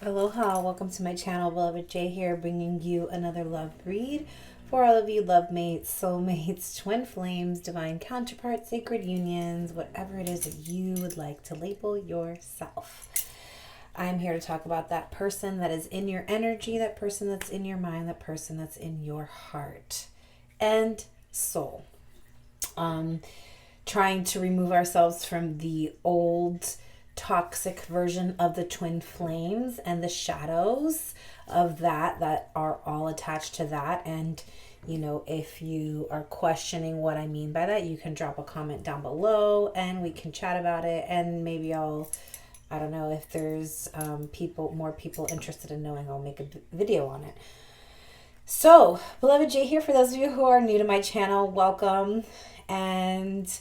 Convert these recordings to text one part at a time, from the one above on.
Aloha, welcome to my channel. Beloved Jay here, bringing you another love read for all of you love mates, soulmates, twin flames, divine counterparts, sacred unions, whatever it is that you would like to label yourself. I'm here to talk about that person that is in your energy, that person that's in your mind, that person that's in your heart and soul. Trying to remove ourselves from the old toxic version of the twin flames and the shadows of that are all attached to that. And you know, if you are questioning what I mean by that, you can drop a comment down below and we can chat about it. And maybe I don't know, if there's more people interested in knowing, I'll make a video on it. So, Beloved Jay here. For those of you who are new to my channel, welcome. And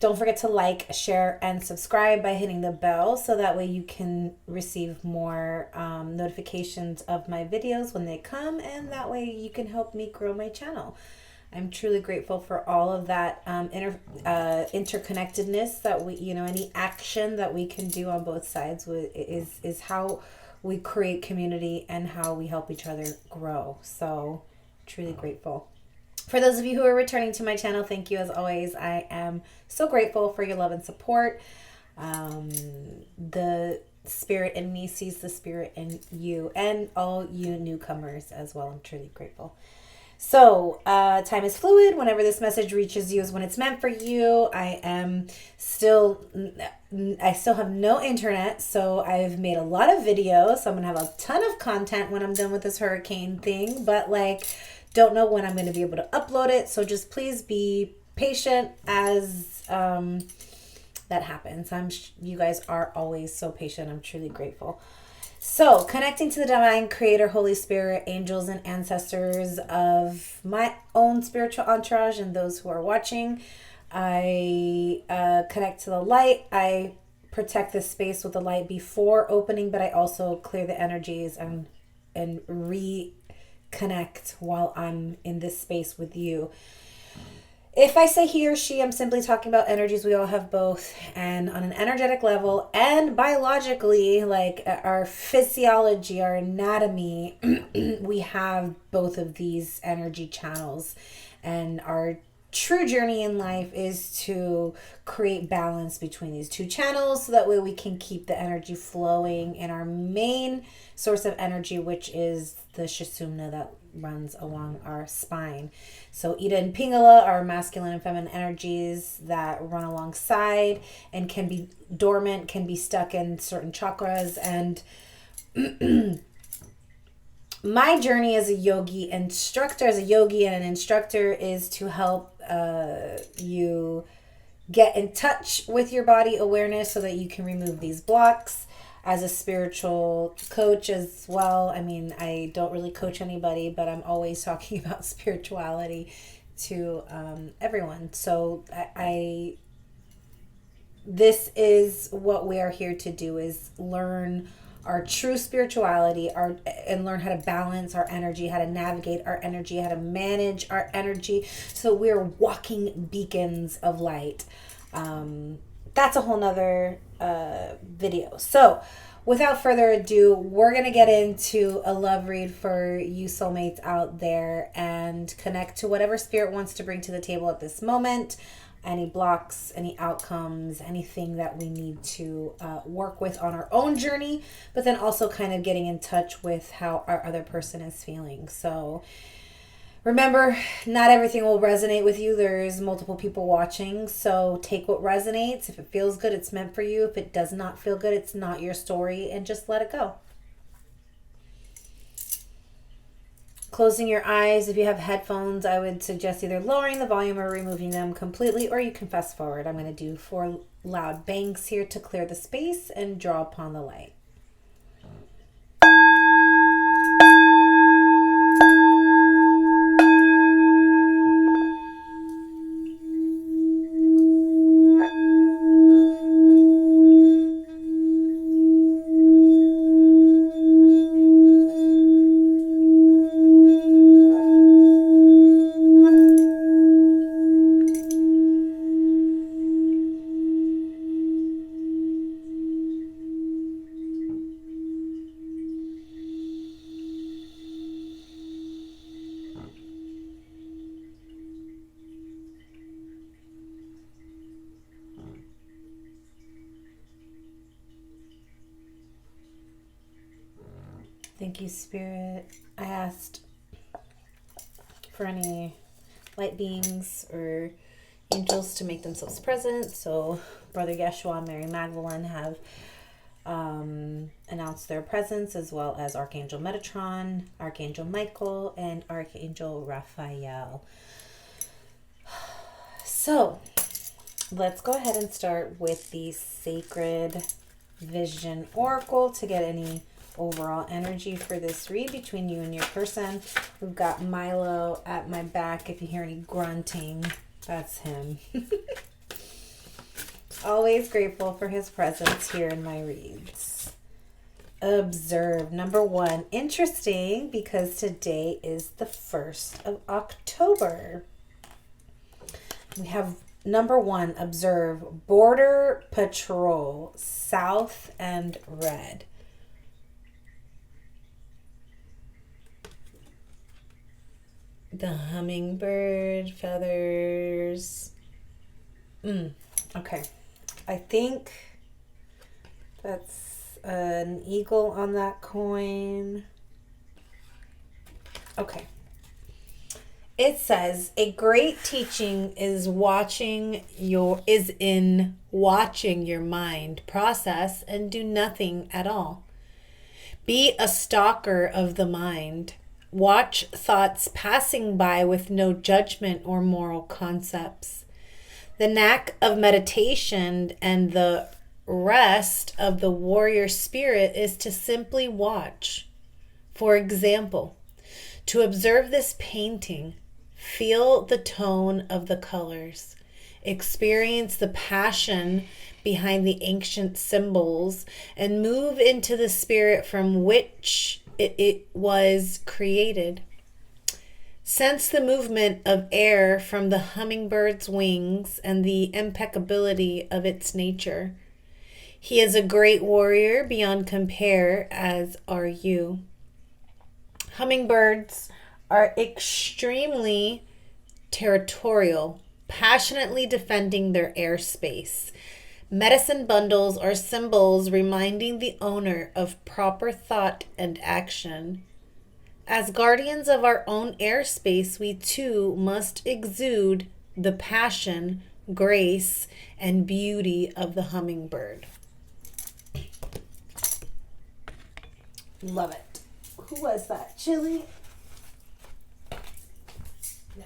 don't forget to like, share, and subscribe by hitting the bell so that way you can receive more notifications of my videos when they come, and that way you can help me grow my channel. I'm truly grateful for all of that interconnectedness that we, you know, any action that we can do on both sides is how we create community and how we help each other grow. So truly grateful. For those of you who are returning to my channel, thank you as always. I am so grateful for your love and support. The spirit in me sees the spirit in you and all you newcomers as well. I'm truly grateful. So, time is fluid. Whenever this message reaches you is when it's meant for you. I still have no internet, so I've made a lot of videos. So I'm going to have a ton of content when I'm done with this hurricane thing, but don't know when I'm going to be able to upload it. So just please be patient as that happens. You guys are always so patient. I'm truly grateful. So, connecting to the divine creator, Holy Spirit, angels, and ancestors of my own spiritual entourage and those who are watching. I connect to the light. I protect this space with the light before opening, but I also clear the energies and reconnect while I'm in this space with you. If I say he or she, I'm simply talking about energies. We all have both. And on an energetic level and biologically, like our physiology, our anatomy, we have both of these energy channels. And our true journey in life is to create balance between these two channels so that way we can keep the energy flowing in our main source of energy, which is the Sushumna that runs along our spine. So Ida and Pingala are masculine and feminine energies that run alongside and can be dormant, can be stuck in certain chakras. And my journey as a yogi instructor, as a yogi and an instructor, is to help you get in touch with your body awareness so that you can remove these blocks. As a spiritual coach as well, I mean, I don't really coach anybody, but I'm always talking about spirituality to everyone. So this is what we are here to do, is learn our true spirituality, and learn how to balance our energy, how to navigate our energy, how to manage our energy, so we're walking beacons of light. That's a whole nother video. So without further ado, we're going to get into a love read for you soulmates out there and connect to whatever spirit wants to bring to the table at this moment. Any blocks, any outcomes, anything that we need to work with on our own journey, but then also kind of getting in touch with how our other person is feeling. So remember, not everything will resonate with you. There's multiple people watching, so take what resonates. If it feels good, it's meant for you. If it does not feel good, it's not your story, and just let it go. Closing your eyes. If you have headphones, I would suggest either lowering the volume or removing them completely, or you can fast forward. I'm going to do 4 loud bangs here to clear the space and draw upon the light. Thank you, Spirit. I asked for any light beings or angels to make themselves present. So Brother Yeshua and Mary Magdalene have announced their presence, as well as Archangel Metatron, Archangel Michael, and Archangel Raphael. So let's go ahead and start with the Sacred Vision Oracle to get any overall energy for this read between you and your person. We've got Milo at my back. If you hear any grunting, that's him. Always grateful for his presence here in my reads. Observe. Number 1. Interesting, because today is the 1st of October. We have number 1, observe, border patrol, south and red. The hummingbird feathers. Okay. I think that's an eagle on that coin. Okay. It says a great teaching is in watching your mind process and do nothing at all. Be a stalker of the mind. Watch thoughts passing by with no judgment or moral concepts. The knack of meditation and the rest of the warrior spirit is to simply watch. For example, to observe this painting, feel the tone of the colors, experience the passion behind the ancient symbols, and move into the spirit from which it was created. Sense the movement of air from the hummingbird's wings and the impeccability of its nature. He is a great warrior beyond compare, as are you. Hummingbirds are extremely territorial, passionately defending their airspace. Medicine bundles are symbols reminding the owner of proper thought and action. As guardians of our own airspace, we too must exude the passion, grace, and beauty of the hummingbird. Love it. Who was that? Chili? No.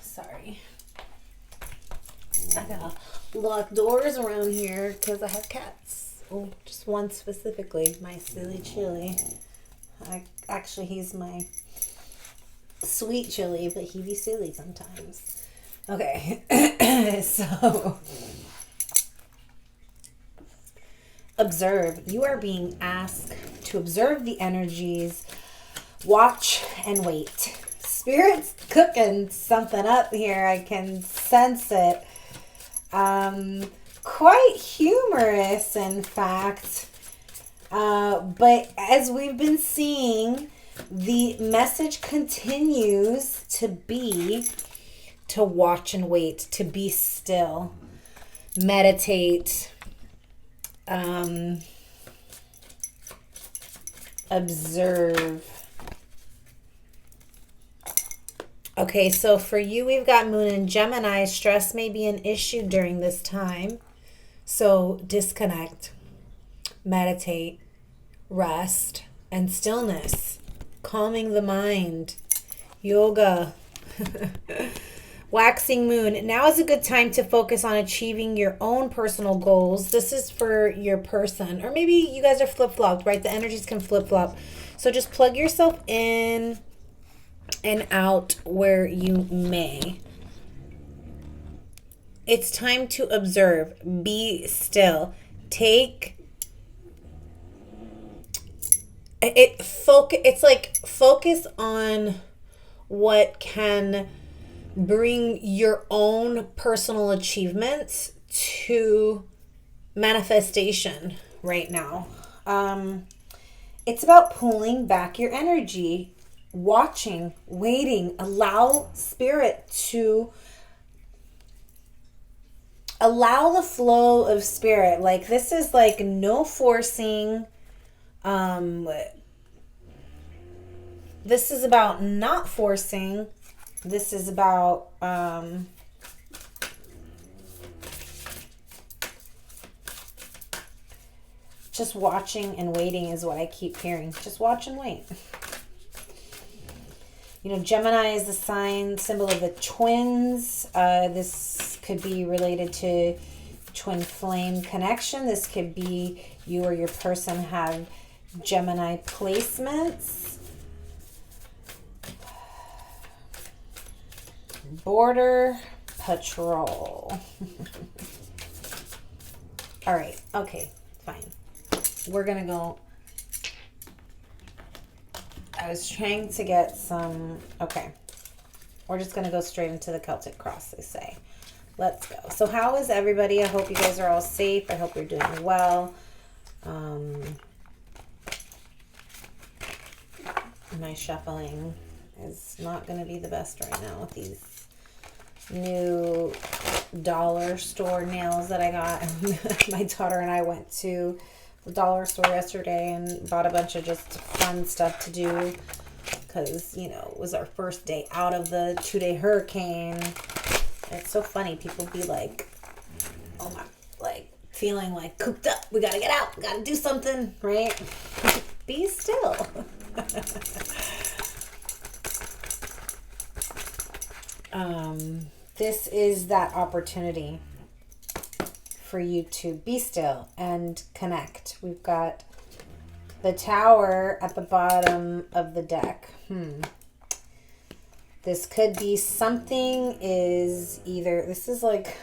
Sorry. I gotta lock doors around here because I have cats. Oh, just one specifically, my silly Chili. Actually, he's my sweet Chili, but he be silly sometimes. Okay, so observe. You are being asked to observe the energies, watch and wait. Spirit's cooking something up here. I can sense it. Quite humorous, in fact. But as we've been seeing, the message continues to be to watch and wait, to be still, meditate, observe. Okay, so for you, we've got Moon in Gemini. Stress may be an issue during this time. So disconnect, meditate, rest, and stillness. Calming the mind. Yoga. Waxing moon. Now is a good time to focus on achieving your own personal goals. This is for your person. Or maybe you guys are flip-flopped, right? The energies can flip-flop. So just plug yourself in and out where you may. It's time to observe. Be still. Focus on what can bring your own personal achievements to manifestation right now. It's about pulling back your energy. watching, waiting, allow spirit to allow the flow of spirit. Like, this is like no forcing. This is about not forcing. This is about just watching and waiting is what I keep hearing. Just watch and wait. You know, Gemini is the sign symbol of the twins. This could be related to twin flame connection. This could be you or your person have Gemini placements. Border Patrol. All right. Okay. Fine. We're going to go. I was trying to get some. Okay. We're just going to go straight into the Celtic cross, they say. Let's go. So how is everybody? I hope you guys are all safe. I hope you're doing well. My shuffling is not going to be the best right now with these new dollar store nails that I got. My daughter and I went to the dollar store yesterday and bought a bunch of just fun stuff to do because, you know, it was our first day out of the 2-day hurricane. It's so funny. People be like, oh my, like feeling like cooped up. We got to get out. We got to do something, right? Be still. This is that opportunity for you to be still and connect. We've got the Tower at the bottom of the deck. This could be something is either, this is like,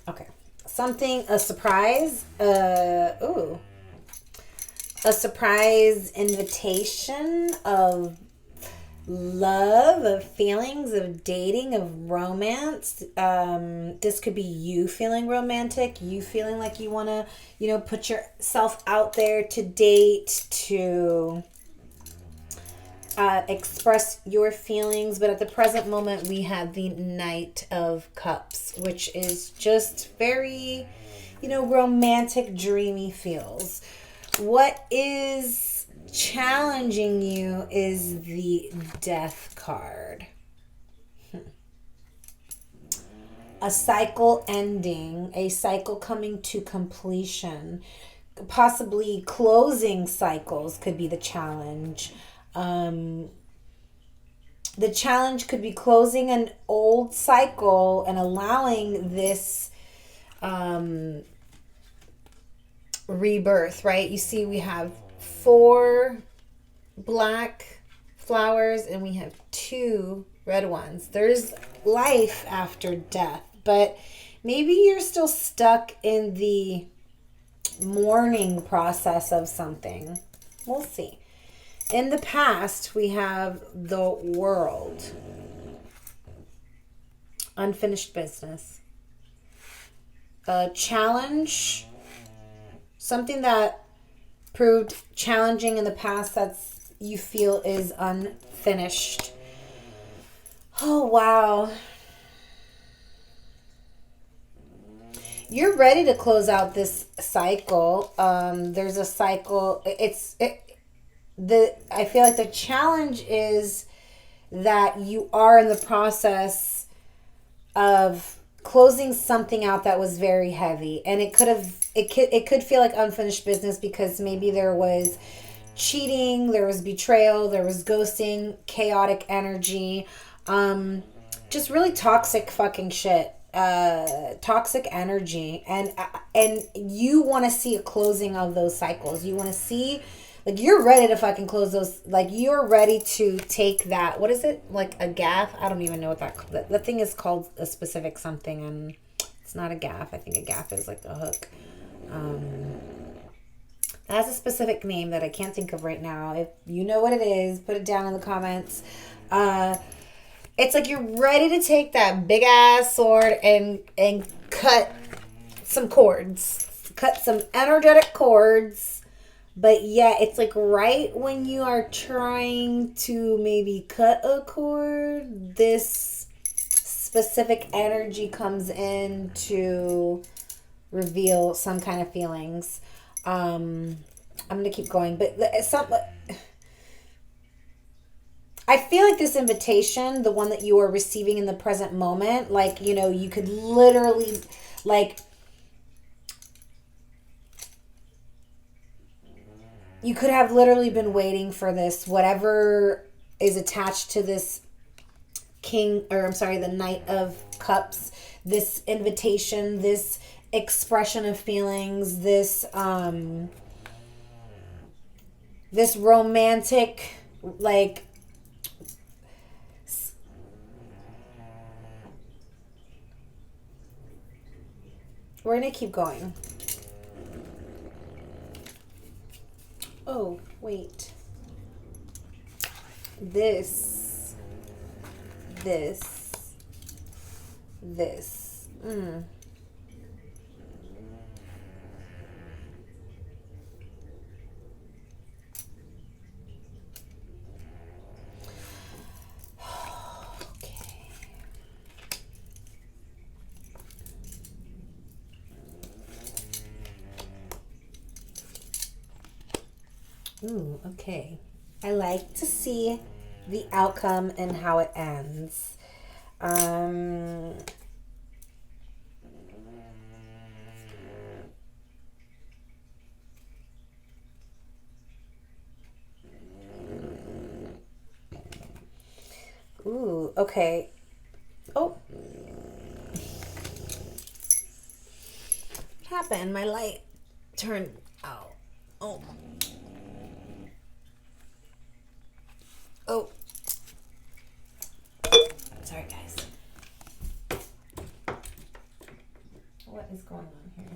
okay, something, a surprise, a surprise invitation of love, of feelings, of dating, of romance. This could be you feeling romantic, you feeling like you want to, you know, put yourself out there to date, to express your feelings. But at the present moment, we have the Knight of Cups, which is just very, you know, romantic, dreamy feels. What is challenging you is the Death card. A cycle ending, a cycle coming to completion, possibly closing cycles could be the challenge. The challenge could be closing an old cycle and allowing this rebirth, right? You see, we have 4 black flowers and we have 2 red ones. There's life after death, but maybe you're still stuck in the mourning process of something. We'll see. In the past, we have the World. Unfinished business. A challenge. Something that proved challenging in the past that you feel is unfinished. Oh, wow. You're ready to close out this cycle. There's a cycle. I feel like the challenge is that you are in the process of closing something out that was very heavy, and it could feel like unfinished business because maybe there was cheating, there was betrayal, there was ghosting, chaotic energy, just really toxic fucking shit, toxic energy, and you want to see a closing of those cycles. You want to see, like, you're ready to fucking close those, like, you're ready to take that, what is it, like a gaff? I don't even know what that thing is called, a specific something, and it's not a gaff. I think a gaff is like a hook. It has a specific name that I can't think of right now. If you know what it is, put it down in the comments. It's like you're ready to take that big ass sword and cut some cords. Cut some energetic cords, But yeah, it's like right when you are trying to maybe cut a cord, this specific energy comes in to reveal some kind of feelings. I'm going to keep going, but I feel like this invitation, the one that you are receiving in the present moment, like, you know, you could literally, like, you could have literally been waiting for this, whatever is attached to this the Knight of Cups, this invitation, this expression of feelings, this this romantic, like, we're gonna keep going. Oh, wait. This. Ooh, okay. I like to see the outcome and how it ends. Ooh, okay. Oh. What happened? My light turned out. Oh. Oh. Sorry, guys. What is going on here?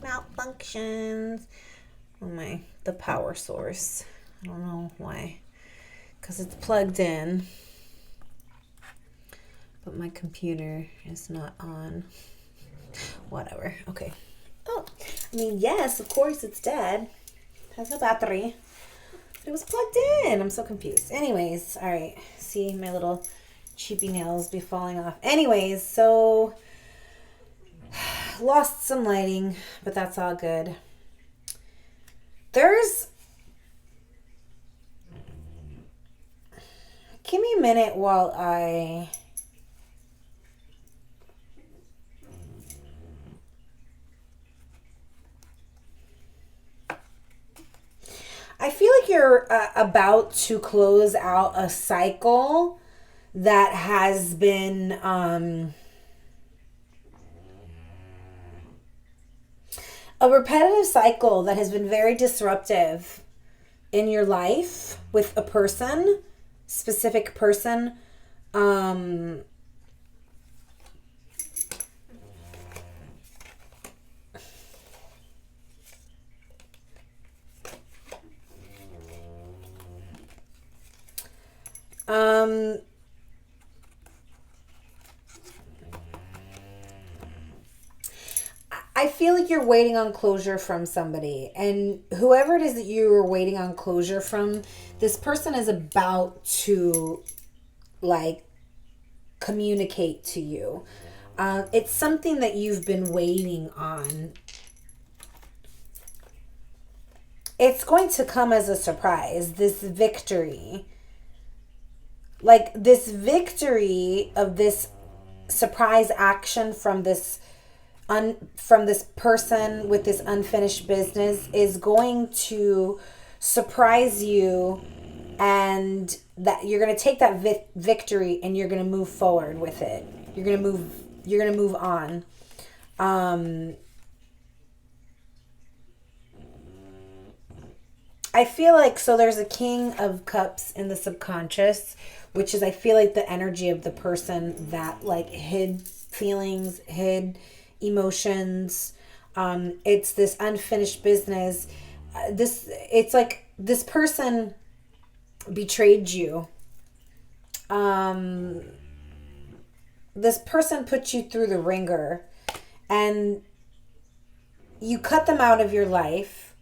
Malfunctions. Oh my, the power source. I don't know why. Because it's plugged in. But my computer is not on. Whatever. Okay. Oh, I mean, yes, of course it's dead. It has no battery. But it was plugged in. I'm so confused. Anyways, all right. See, my little cheapy nails be falling off. Anyways, so lost some lighting, but that's all good. Give me a minute while I feel like you're about to close out a cycle that has been a repetitive cycle that has been very disruptive in your life with a person, specific person. I feel like you're waiting on closure from somebody, and whoever it is that you are waiting on closure from, this person is about to, like, communicate to you. It's something that you've been waiting on. It's going to come as a surprise, this victory. Like, this victory of this surprise action from this person with this unfinished business is going to surprise you, and that you're going to take that victory and you're going to move forward with it. You're going to move on. I feel like, so there's a King of Cups in the subconscious, which is, I feel like, the energy of the person that, like, hid feelings, hid emotions. It's this unfinished business. It's like this person betrayed you. this person put you through the ringer and you cut them out of your life,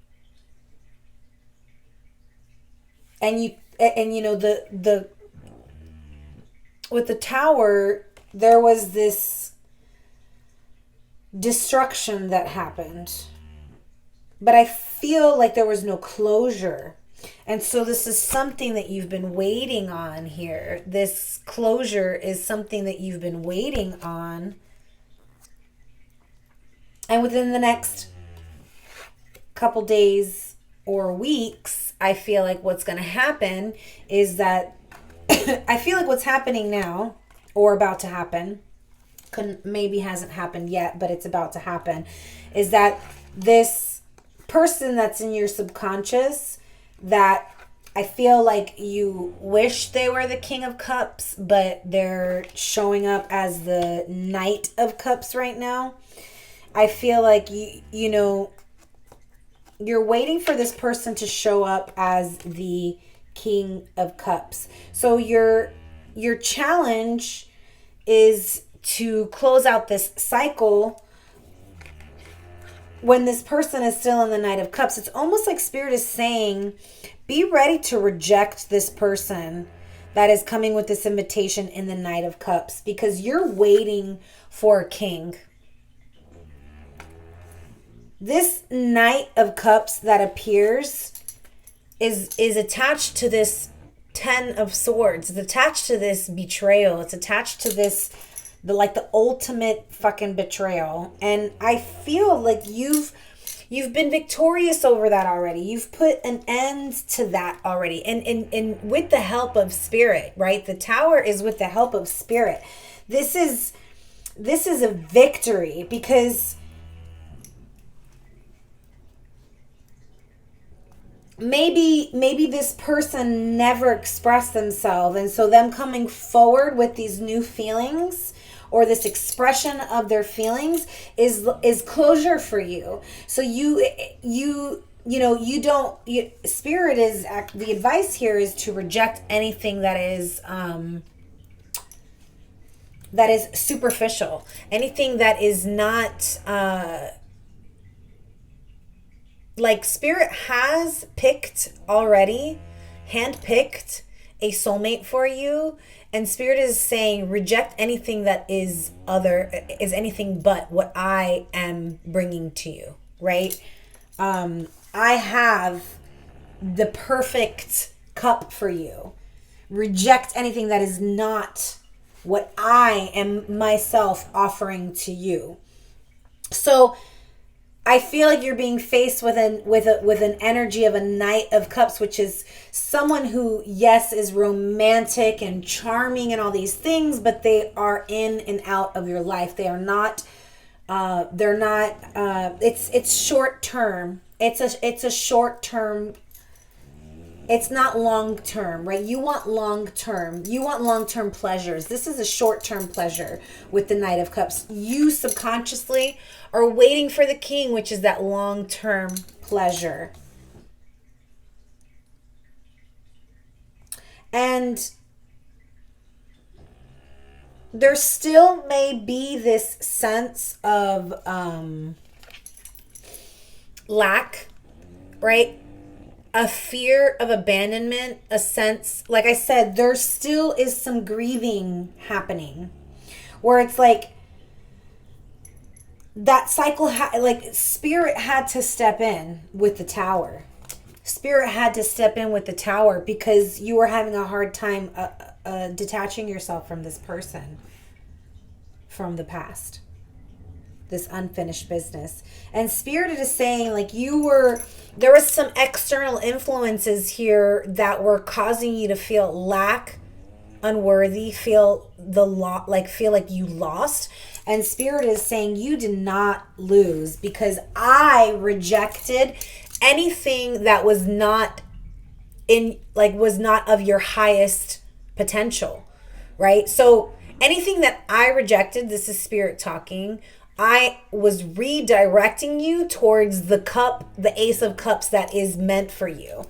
and you know, the with the Tower, there was this destruction that happened, but I feel like there was no closure. And so this is something that you've been waiting on here. This closure is something that you've been waiting on. And within the next couple days or weeks, I feel like what's going to happen is that I feel like what's happening now, or about to happen, maybe hasn't happened yet, but it's about to happen, is that this person that's in your subconscious, that I feel like you wish they were the King of Cups, but they're showing up as the Knight of Cups right now. I feel like you know, you're waiting for this person to show up as the King of Cups. So your challenge is to close out this cycle when this person is still in the Knight of Cups. It's almost like Spirit is saying, be ready to reject this person that is coming with this invitation in the Knight of Cups, because you're waiting for a king. This Knight of Cups that appears is attached to this Ten of Swords. It's attached to this betrayal. It's attached to this, the ultimate fucking betrayal. And I feel like you've been victorious over that already. You've put an end to that already. And with the help of Spirit, right? The Tower is with the help of Spirit. This is a victory, because maybe this person never expressed themselves, and so them coming forward with these new feelings, or this expression of their feelings, is closure for you. So Spirit is, the advice here is to reject anything that is superficial, anything that is not like Spirit has handpicked a soulmate for you, and Spirit is saying reject anything that is anything but what I am bringing to you, right? I have the perfect cup for you. Reject anything that is not what I am myself offering to you. So I feel like you're being faced with an energy of a Knight of Cups, which is someone who, yes, is romantic and charming and all these things, but they are in and out of your life. They are not. It's short term. It's a short term. It's not long term, right? You want long term. You want long term pleasures. This is a short term pleasure with the Knight of Cups. You subconsciously are waiting for the King, which is that long term pleasure. And there still may be this sense of lack, right? A fear of abandonment, a sense, like I said, there still is some grieving happening, where it's like that cycle, Spirit had to step in with the Tower. Spirit had to step in with the Tower because you were having a hard time detaching yourself from this person from the past, this unfinished business. And Spirit is saying, like, there was some external influences here that were causing you to feel lack, unworthy, feel like you lost. And Spirit is saying you did not lose, because I rejected anything that was not of your highest potential, right? So anything that I rejected, this is Spirit talking, I was redirecting you towards the cup, the Ace of Cups that is meant for you.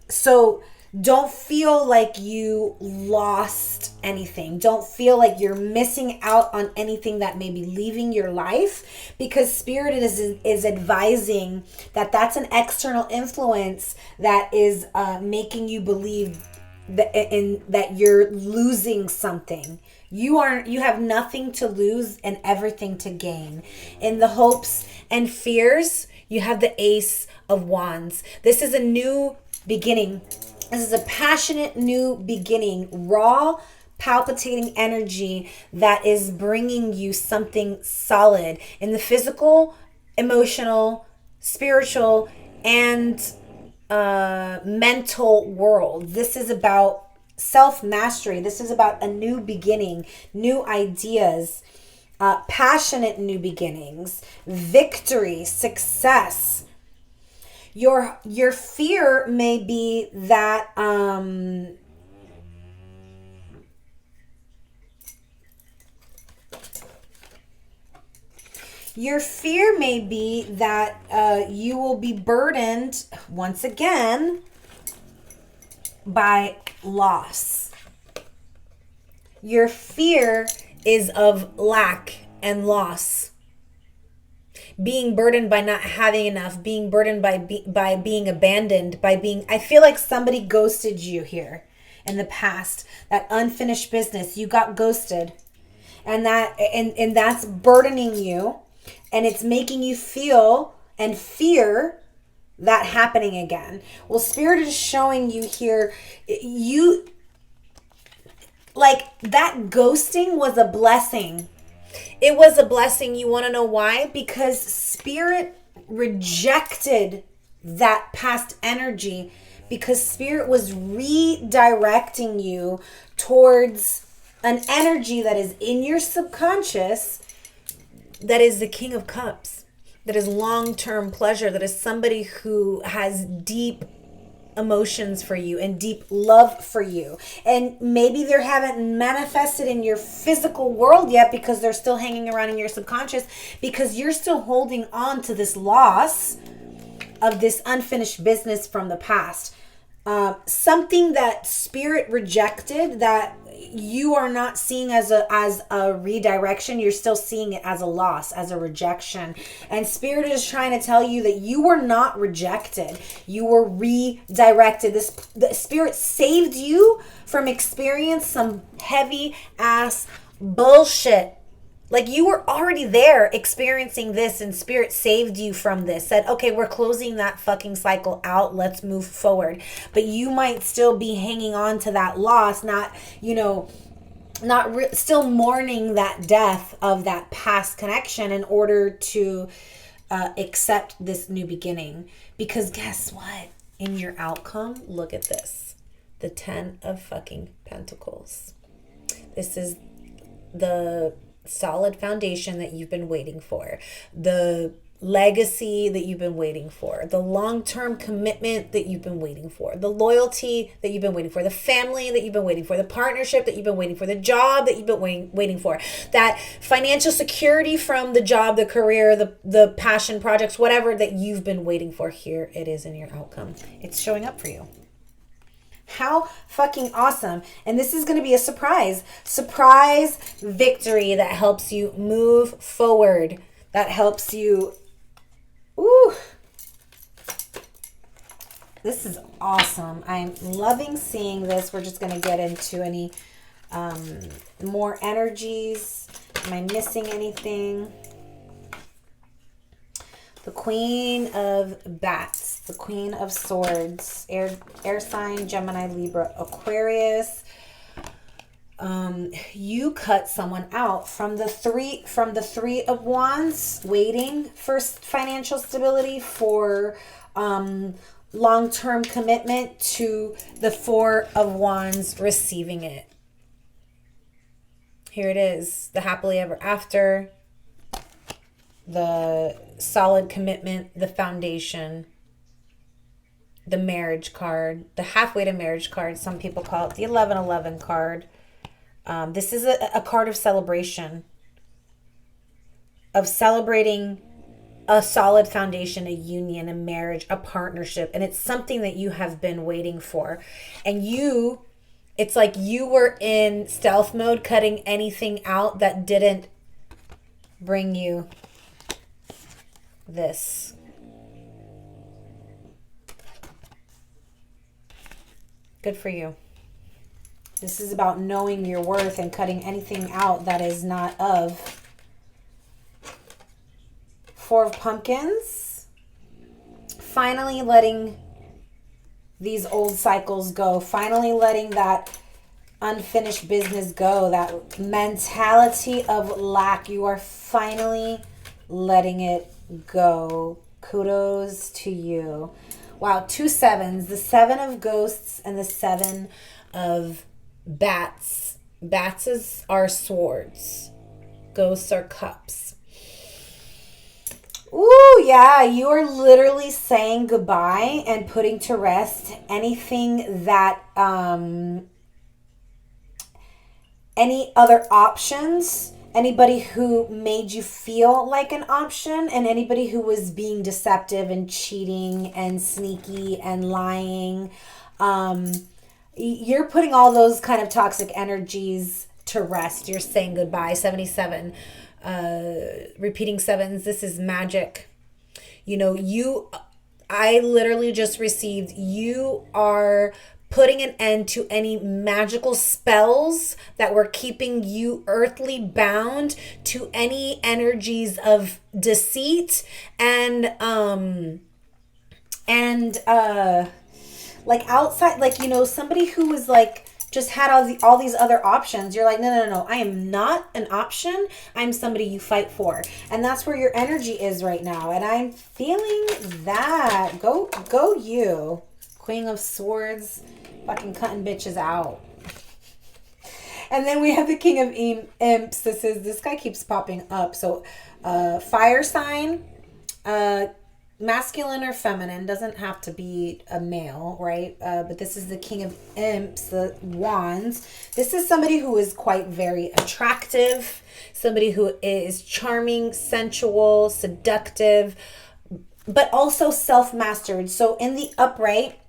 So Don't feel like you lost anything. Don't feel like you're missing out on anything that may be leaving your life, because Spirit is advising that that's an external influence that is making you believe that you're losing something. You have nothing to lose and everything to gain. In the hopes and fears, you have the Ace of Wands. This is a new beginning. This is a passionate new beginning, raw, palpitating energy that is bringing you something solid in the physical, emotional, spiritual, and mental world. This is about self-mastery. This is about a new beginning, new ideas, passionate new beginnings, victory, success. Your fear may be that you will be burdened once again by loss. Your fear is of lack and loss. Being burdened by not having enough, being burdened by being abandoned, I feel like somebody ghosted you here in the past. That unfinished business, you got ghosted. And that's burdening you, and it's making you feel and fear that happening again. Well, Spirit is showing you here, like that ghosting was a blessing. It was a blessing. You want to know why? Because Spirit rejected that past energy, because Spirit was redirecting you towards an energy that is in your subconscious, that is the King of Cups, that is long-term pleasure, that is somebody who has deep emotions for you and deep love for you. And maybe they haven't manifested in your physical world yet because they're still hanging around in your subconscious, because you're still holding on to this loss of this unfinished business from the past. Something that Spirit rejected, that you are not seeing as a redirection, you're still seeing it as a loss, as a rejection. And Spirit is trying to tell you that you were not rejected, you were redirected. The Spirit saved you from experiencing some heavy ass bullshit. Like, you were already there experiencing this, and Spirit saved you from this. Said, okay, we're closing that fucking cycle out. Let's move forward. But you might still be hanging on to that loss, still mourning that death of that past connection in order to accept this new beginning. Because guess what? In your outcome, look at this. The 10 of fucking Pentacles. This is the solid foundation that you've been waiting for, the legacy that you've been waiting for, the long-term commitment that you've been waiting for, the loyalty that you've been waiting for, the family that you've been waiting for, the partnership that you've been waiting for, the job that you've been waiting for, that financial security from the job, the career, the passion projects, whatever that you've been waiting for. Here it is in your outcome. It's showing up for you. How fucking awesome. And this is going to be a surprise victory that helps you move forward, that helps you. Ooh, this is awesome. I'm loving seeing this. We're just going to get into any more energies. Am I missing anything? The Queen of Bats, the Queen of Swords, air sign, Gemini, Libra, Aquarius. You cut someone out from the three of Wands, waiting for financial stability, for long-term commitment, to the Four of Wands, receiving it. Here it is, the happily ever after, the solid commitment, the foundation, the marriage card, the halfway to marriage card. Some people call it the 1111 card. This is a card of celebration, of celebrating a solid foundation, a union, a marriage, a partnership, and it's something that you have been waiting for. And it's like you were in stealth mode, cutting anything out that didn't bring you this. Good for you. This is about knowing your worth and cutting anything out that is not of. Four of Pumpkins. Finally letting these old cycles go. Finally letting that unfinished business go. That mentality of lack. You are finally letting it go. Kudos to you. Wow, 2 sevens. The 7 of ghosts and the 7 of bats. Bats are swords. Ghosts are cups. Ooh, yeah, you are literally saying goodbye and putting to rest anything that, any other options, anybody who made you feel like an option, and anybody who was being deceptive and cheating and sneaky and lying. You're putting all those kind of toxic energies to rest. You're saying goodbye. 77. Repeating sevens. This is magic. I literally just received, you are putting an end to any magical spells that were keeping you earthly bound to any energies of deceit and like outside, like, somebody who was like, just had all these other options. You're like, no. I am not an option. I'm somebody you fight for. And that's where your energy is right now. And I'm feeling that. Go you. Queen of Swords. Fucking cutting bitches out. And then we have the King of Imps. This guy keeps popping up. So, fire sign. Masculine or feminine, doesn't have to be a male, right? But this is the King of Imps, the Wands. This is somebody who is quite very attractive, somebody who is charming, sensual, seductive, but also self-mastered. So in the upright,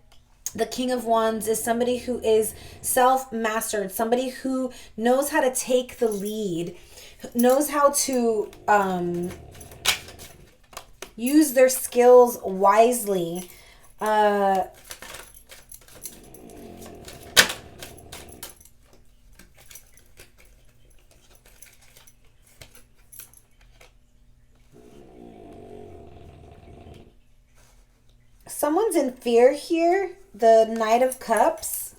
the King of Wands is somebody who is self-mastered, somebody who knows how to take the lead, knows how to use their skills wisely. Someone's in fear here. The Knight of Cups.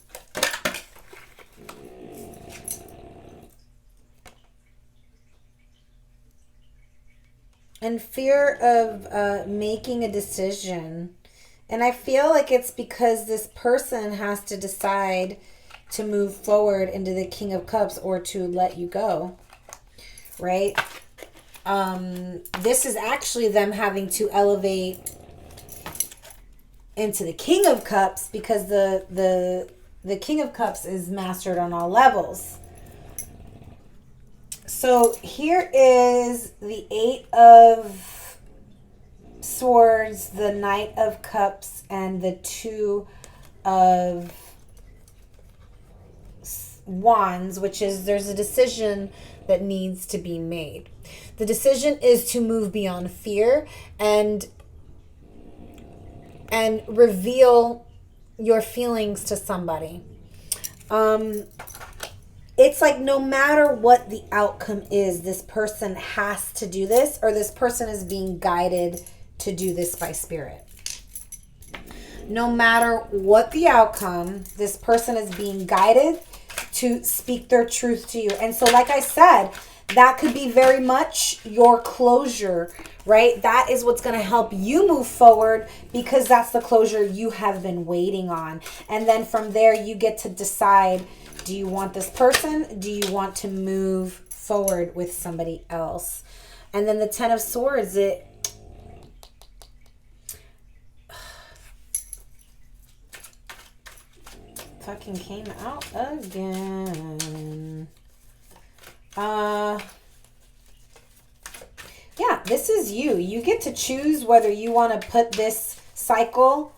And fear of making a decision. And I feel like it's because this person has to decide to move forward into the King of Cups or to let you go. Right? This is actually them having to elevate into the King of Cups because the King of Cups is mastered on all levels. So here is the 8 of Swords, the Knight of Cups, and the 2 of Wands, which is there's a decision that needs to be made. The decision is to move beyond fear and reveal your feelings to somebody. It's like no matter what the outcome is, this person has to do this, or this person is being guided to do this by spirit. No matter what the outcome, this person is being guided to speak their truth to you. And so, like I said, that could be very much your closure, right? That is what's going to help you move forward because that's the closure you have been waiting on. And then from there, you get to decide, do you want this person? Do you want to move forward with somebody else? And then the 10 of Swords, it fucking came out again. Yeah, this is you. You get to choose whether you want to put this cycle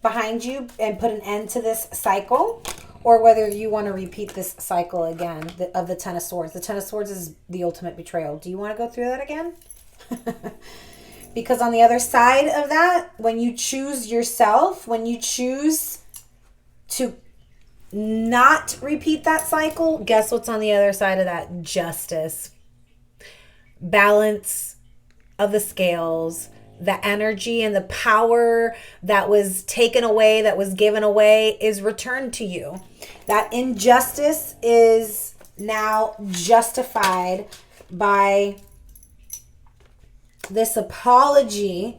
behind you and put an end to this cycle, or whether you want to repeat this cycle again of the Ten of Swords. The Ten of Swords is the ultimate betrayal. Do you want to go through that again? Because on the other side of that, when you choose yourself, when you choose to not repeat that cycle, guess what's on the other side of that? Justice. Balance of the scales. The energy and the power that was taken away, that was given away, is returned to you. That injustice is now justified by this apology.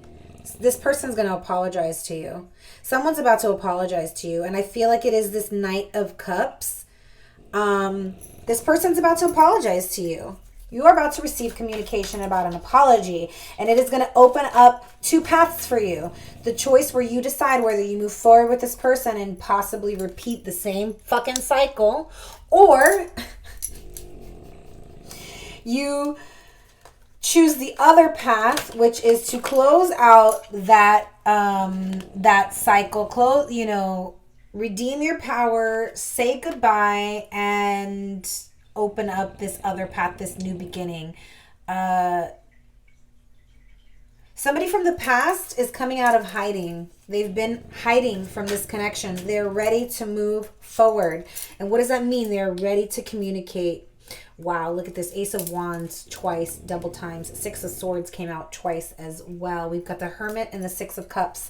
This person's going to apologize to you. Someone's about to apologize to you. And I feel like it is this Knight of Cups. This person's about to apologize to you. You are about to receive communication about an apology, and it is going to open up two paths for you. The choice where you decide whether you move forward with this person and possibly repeat the same fucking cycle, or you choose the other path, which is to close out that that cycle, redeem your power, say goodbye, and open up this other path, this new beginning. Somebody from the past is coming out of hiding. They've been hiding from this connection. They're ready to move forward. And what does that mean? They're ready to communicate. Wow, look at this. Ace of Wands twice, double times. Six of Swords came out twice as well. We've got the Hermit and the Six of Cups.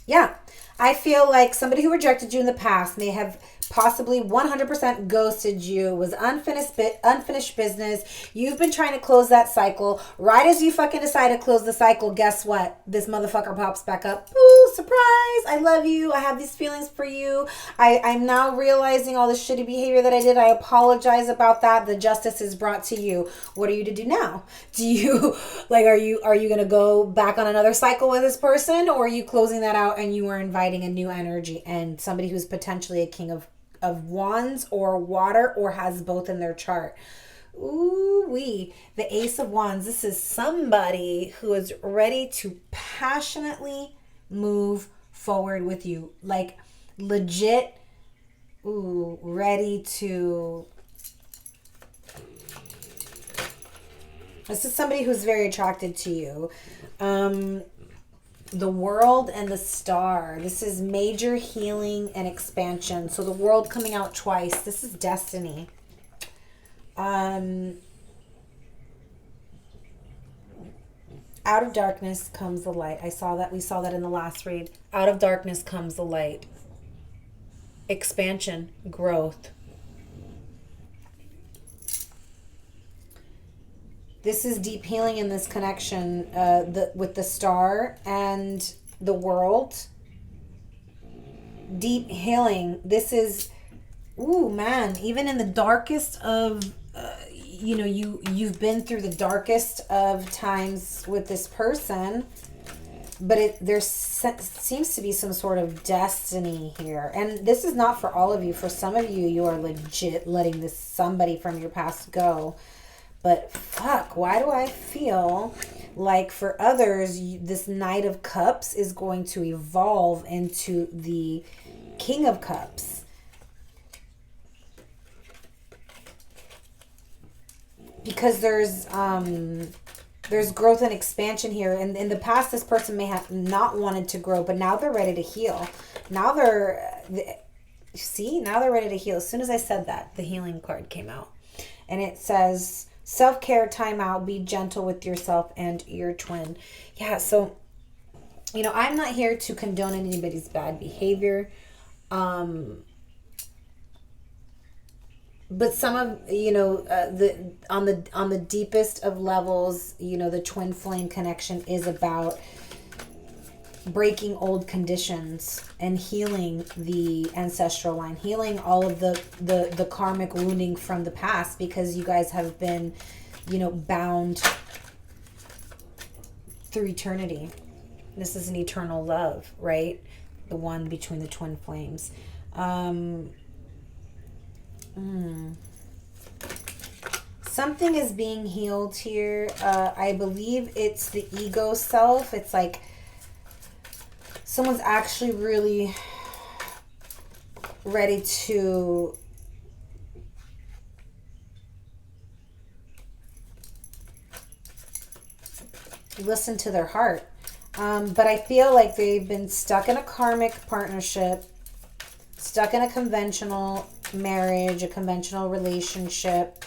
Yeah, I feel like somebody who rejected you in the past may have possibly 100% ghosted you, was unfinished business. You've been trying to close that cycle. Right as you fucking decide to close the cycle, guess what? This motherfucker pops back up. Ooh, surprise! I love you. I have these feelings for you. I'm now realizing all the shitty behavior that I did. I apologize about that. The justice is brought to you. What are you to do now? Do you, are you going to go back on another cycle with this person? Or are you closing that out and you are inviting a new energy and somebody who's potentially a king of wands or water, or has both in their chart? Ooh-wee. The Ace of Wands. This is somebody who is ready to passionately move forward with you. Like legit, ready to... This is somebody who's very attracted to you. The World and the Star. This is major healing and expansion. So the World coming out twice. This is destiny. Out of darkness comes the light. We saw that in the last read. Out of darkness comes the light. Expansion, growth. This is deep healing in this connection with the Star and the World. Deep healing. This is, even in the darkest of, you've been through the darkest of times with this person, but there seems to be some sort of destiny here. And this is not for all of you. For some of you, you are legit letting this somebody from your past go. But fuck, why do I feel like for others, this Knight of Cups is going to evolve into the King of Cups? Because there's growth and expansion here. And in the past, this person may have not wanted to grow, but now they're ready to heal. Now they're ready to heal. As soon as I said that, the healing card came out. And it says... self-care, time out, be gentle with yourself and your twin. Yeah, so, I'm not here to condone anybody's bad behavior. But some of, on the deepest of levels, the twin flame connection is about breaking old conditions and healing the ancestral line, healing all of the karmic wounding from the past, because you guys have been, bound through eternity. This is an eternal love, right? The one between the twin flames. Something is being healed here. I believe it's the ego self. It's like someone's actually really ready to listen to their heart. But I feel like they've been stuck in a karmic partnership, stuck in a conventional marriage, a conventional relationship.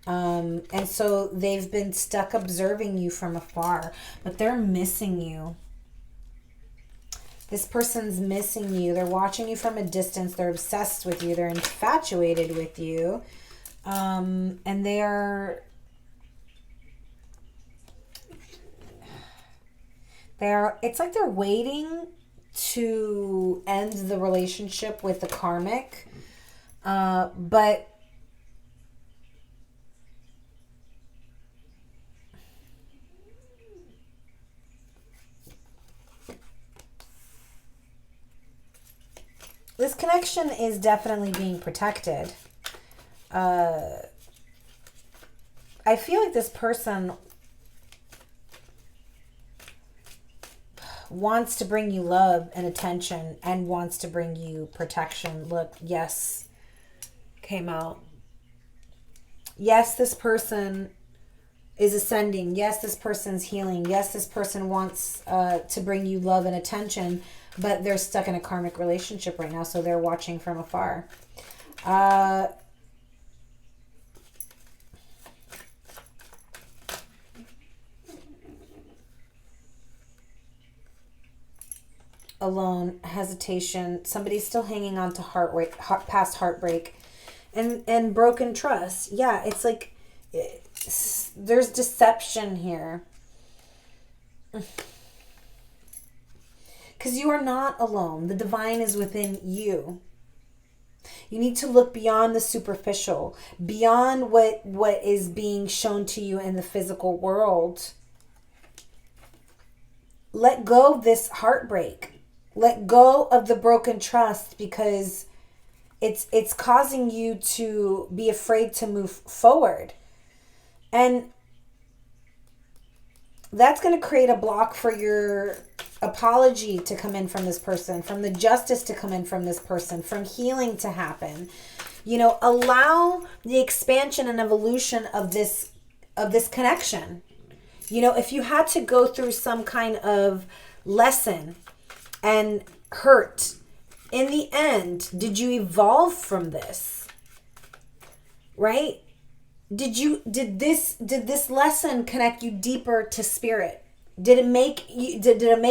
And so they've been stuck observing you from afar, but they're missing you. This person's missing you. They're watching you from a distance. They're obsessed with you. They're infatuated with you. And it's like they're waiting to end the relationship with the karmic. But this connection is definitely being protected. I feel like this person wants to bring you love and attention and wants to bring you protection. Look, yes, came out. Yes, this person is ascending. Yes, this person's healing. Yes, this person wants to bring you love and attention, but they're stuck in a karmic relationship right now, so they're watching from afar. Alone, hesitation, somebody's still hanging on to past heartbreak and broken trust. Yeah, it's like there's deception here. Because you are not alone. The divine is within you. You need to look beyond the superficial, beyond what is being shown to you in the physical world. Let go of this heartbreak. Let go of the broken trust, because it's causing you to be afraid to move forward. And that's going to create a block for your apology to come in from this person, from the justice to come in from this person, from healing to happen. You know, allow the expansion and evolution of this connection. You know, if you had to go through some kind of lesson and hurt, in the end, did you evolve from this? Right? Did this lesson connect you deeper to spirit? Did it make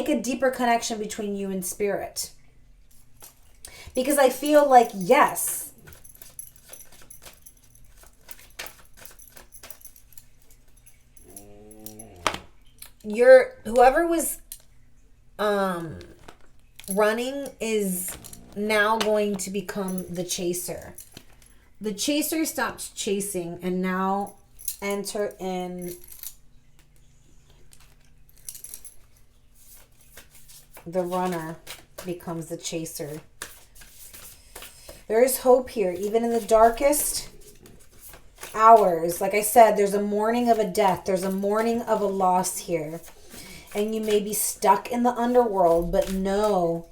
a deeper connection between you and spirit? Because I feel like, yes. Whoever was running is now going to become the chaser. The chaser stops chasing and now enter in the runner becomes the chaser. There is hope here, even in the darkest hours. Like I said, there's a mourning of a death. There's a mourning of a loss here. And you may be stuck in the underworld, but know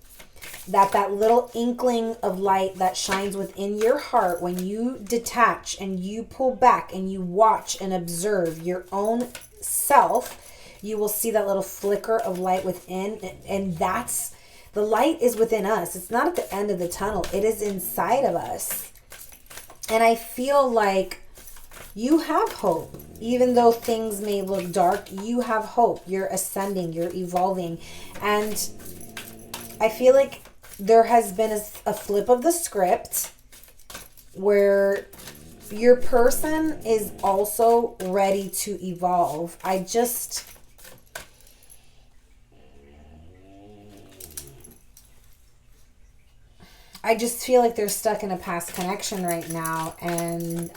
that little inkling of light that shines within your heart, when you detach and you pull back and you watch and observe your own self, you will see that little flicker of light within. And that's, the light is within us. It's not at the end of the tunnel. It is inside of us. And I feel like you have hope. Even though things may look dark, you have hope. You're ascending. You're evolving. And I feel like there has been a flip of the script where your person is also ready to evolve. I just feel like they're stuck in a past connection right now. And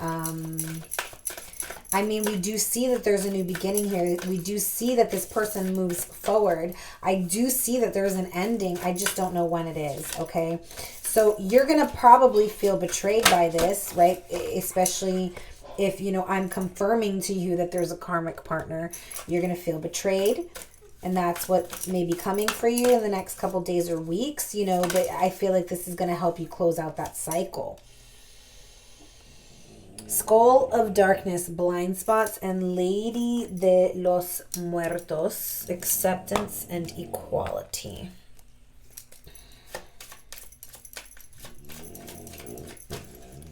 I mean, we do see that there's a new beginning here. We do see that this person moves forward. I do see that there's an ending. I just don't know when it is, okay? So you're going to probably feel betrayed by this, right? Especially if, you know, I'm confirming to you that there's a karmic partner, you're going to feel betrayed. And that's what may be coming for you in the next couple days or weeks, you know, but I feel like this is going to help you close out that cycle. Skull of Darkness, blind spots, and Lady de los Muertos, acceptance and equality.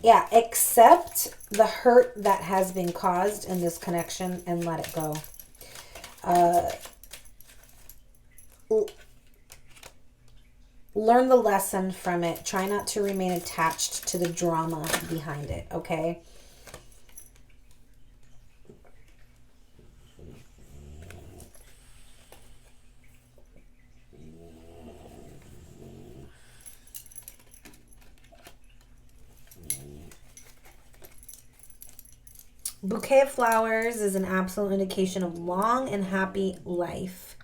Yeah, accept the hurt that has been caused in this connection and let it go. Learn the lesson from it. Try not to remain attached to the drama behind it, okay? Bouquet of flowers is an absolute indication of long and happy life.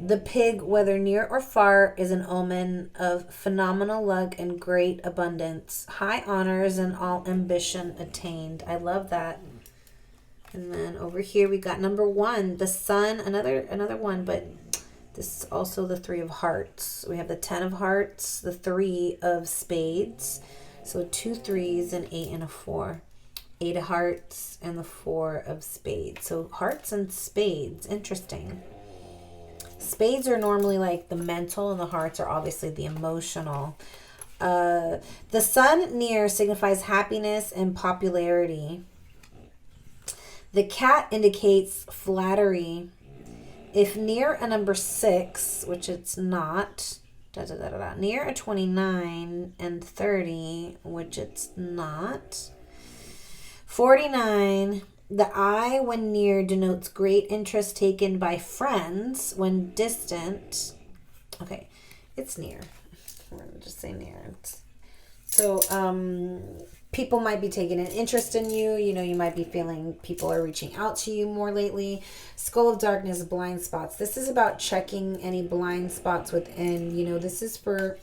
The pig, whether near or far, is an omen of phenomenal luck and great abundance. High honors and all ambition attained. I love that. And then over here we got number 1, the sun, another one, but this is also the 3 of hearts. We have the 10 of hearts, the 3 of spades. So 2 3s, and 8 and a 4. 8 of hearts and the 4 of spades. So hearts and spades. Interesting. Spades are normally like the mental, and the hearts are obviously the emotional. The sun near signifies happiness and popularity. The cat indicates flattery. If near a number 6, which it's not, near a 29 and 30, which it's not, 49, the eye when near denotes great interest taken by friends. When distant, okay, it's near. We're going to just say near. So, people might be taking an interest in you. You know, you might be feeling people are reaching out to you more lately. Skull of Darkness, blind spots. This is about checking any blind spots within. You know, this is for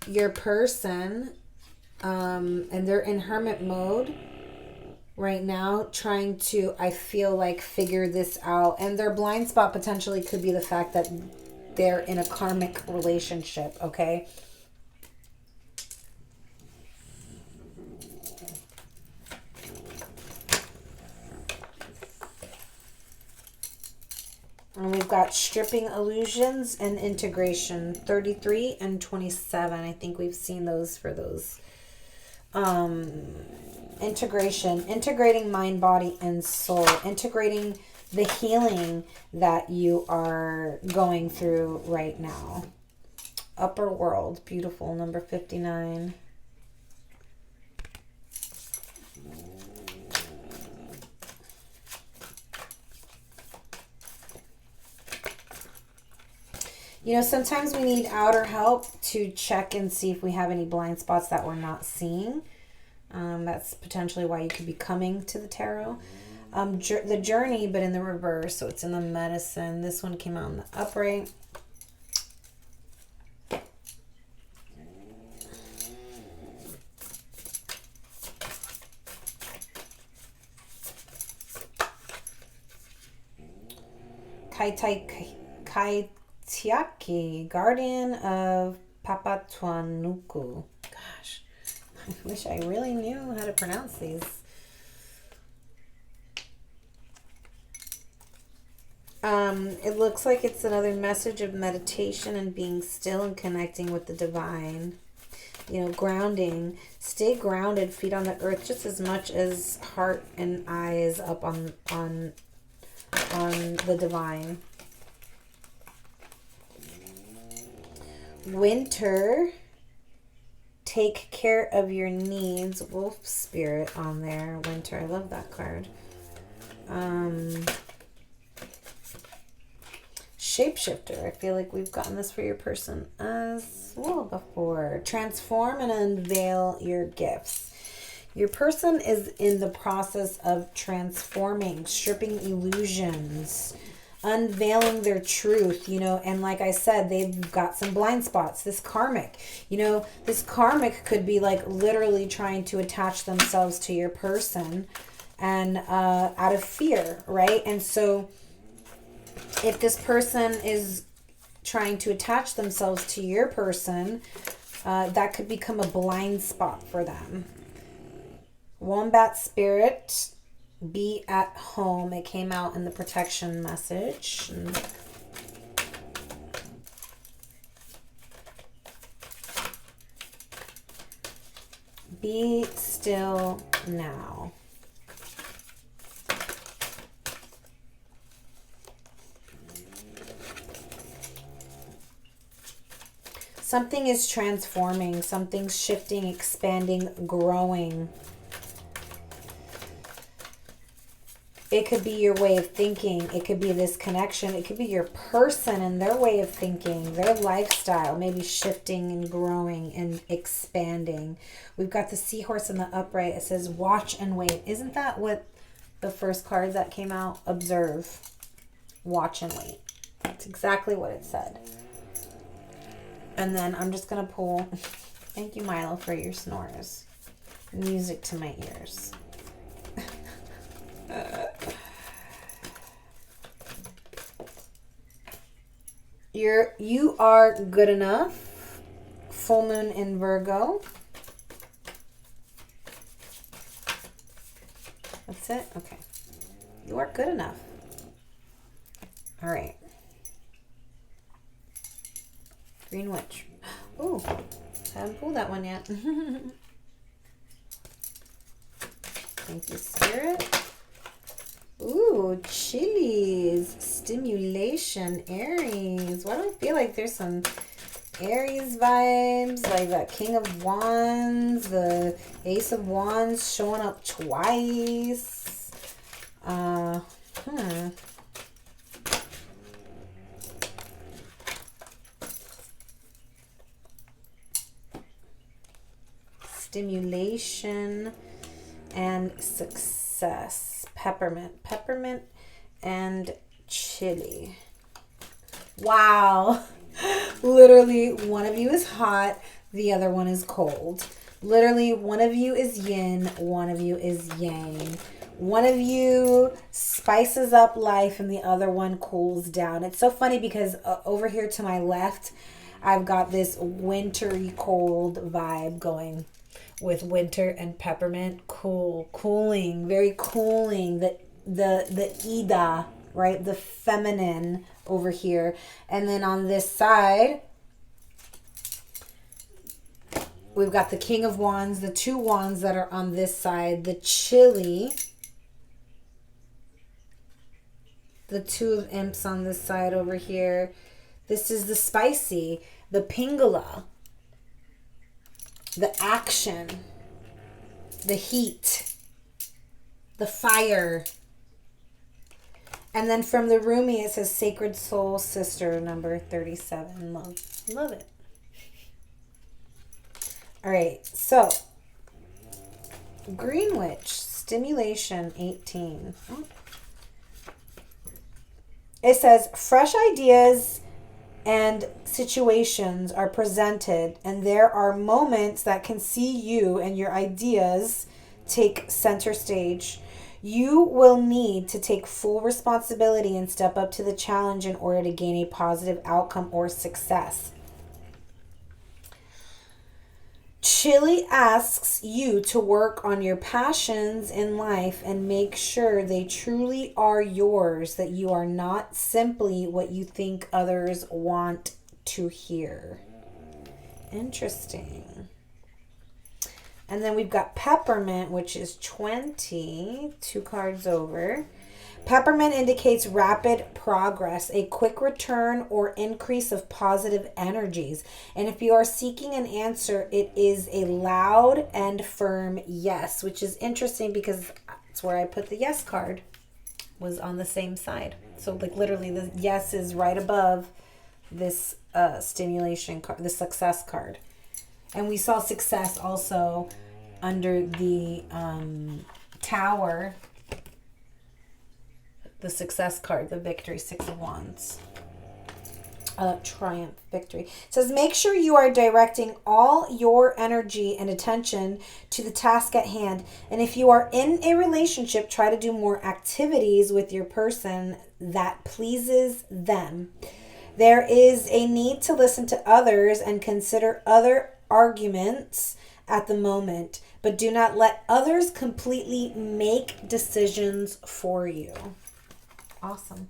your person. And they're in hermit mode right now, trying to, I feel like, figure this out. And their blind spot potentially could be the fact that they're in a karmic relationship, okay? And we've got stripping illusions and integration, 33 and 27. I think we've seen those for those. Integration, integrating mind, body, and soul. Integrating the healing that you are going through right now. Upper world, beautiful, number 59. You know, sometimes we need outer help to check and see if we have any blind spots that we're not seeing. That's potentially why you could be coming to the tarot. The journey, but in the reverse. So it's in the medicine. This one came out in the upright. Kaitiaki, guardian of Papatuanuku. Gosh, I wish I really knew how to pronounce these. It looks like it's another message of meditation and being still and connecting with the divine. You know, grounding. Stay grounded, feet on the earth just as much as heart and eyes up on the divine. Winter, take care of your needs. Wolf spirit on there. Winter, I love that card. Shapeshifter, I feel like we've gotten this for your person as well before. Transform and unveil your gifts. Your person is in the process of transforming, stripping illusions, unveiling their truth, you know, and like I said, they've got some blind spots. This karmic, you know, this karmic could be like literally trying to attach themselves to your person and out of fear, right? And so if this person is trying to attach themselves to your person, that could become a blind spot for them. Wombat spirit, be at home. It came out in the protection message. Be still now. Something is transforming, something's shifting, expanding, growing. It could be your way of thinking. It could be this connection. It could be your person and their way of thinking, their lifestyle, maybe shifting and growing and expanding. We've got the seahorse in the upright. It says, watch and wait. Isn't that what the first card that came out? Observe, watch and wait. That's exactly what it said. And then I'm just going to pull. Thank you, Milo, for your snores. Music to my ears. You are good enough. Full moon in Virgo. That's it? Okay. You are good enough. All right. Green Witch. Ooh, haven't pulled that one yet. Thank you, Spirit. Ooh, chilies, stimulation, Aries. Why do I feel like there's some Aries vibes? Like that King of Wands, the Ace of Wands showing up twice. Stimulation and success. Peppermint and chili. Wow. Literally, one of you is hot, the other one is cold. Literally, one of you is yin, one of you is yang. One of you spices up life and the other one cools down. It's so funny because over here to my left, I've got this wintry cold vibe going with winter and peppermint. Cooling, very cooling. The Ida, right? The feminine over here. And then on this side, we've got the King of Wands, the two wands that are on this side, the chili, the Two of Imps on this side over here. This is the spicy, the Pingala, the action, the heat, the fire. And then from the Rumi, it says Sacred Soul Sister, number 37. Love it. All right, so Green Witch, stimulation 18. It says fresh ideas and situations are presented, and there are moments that can see you and your ideas take center stage. You will need to take full responsibility and step up to the challenge in order to gain a positive outcome or success. Chili asks you to work on your passions in life and make sure they truly are yours, that you are not simply what you think others want to hear. Interesting. And then we've got Peppermint, which is 20, 2 cards over. Peppermint indicates rapid progress, a quick return or increase of positive energies. And if you are seeking an answer, it is a loud and firm yes, which is interesting because that's where I put the yes card, was on the same side. So like literally the yes is right above this stimulation card, the success card. And we saw success also under the tower. the success card, the victory, 6 of Wands. Triumph, victory. It says, make sure you are directing all your energy and attention to the task at hand. And if you are in a relationship, try to do more activities with your person that pleases them. There is a need to listen to others and consider other arguments at the moment, but do not let others completely make decisions for you. Awesome.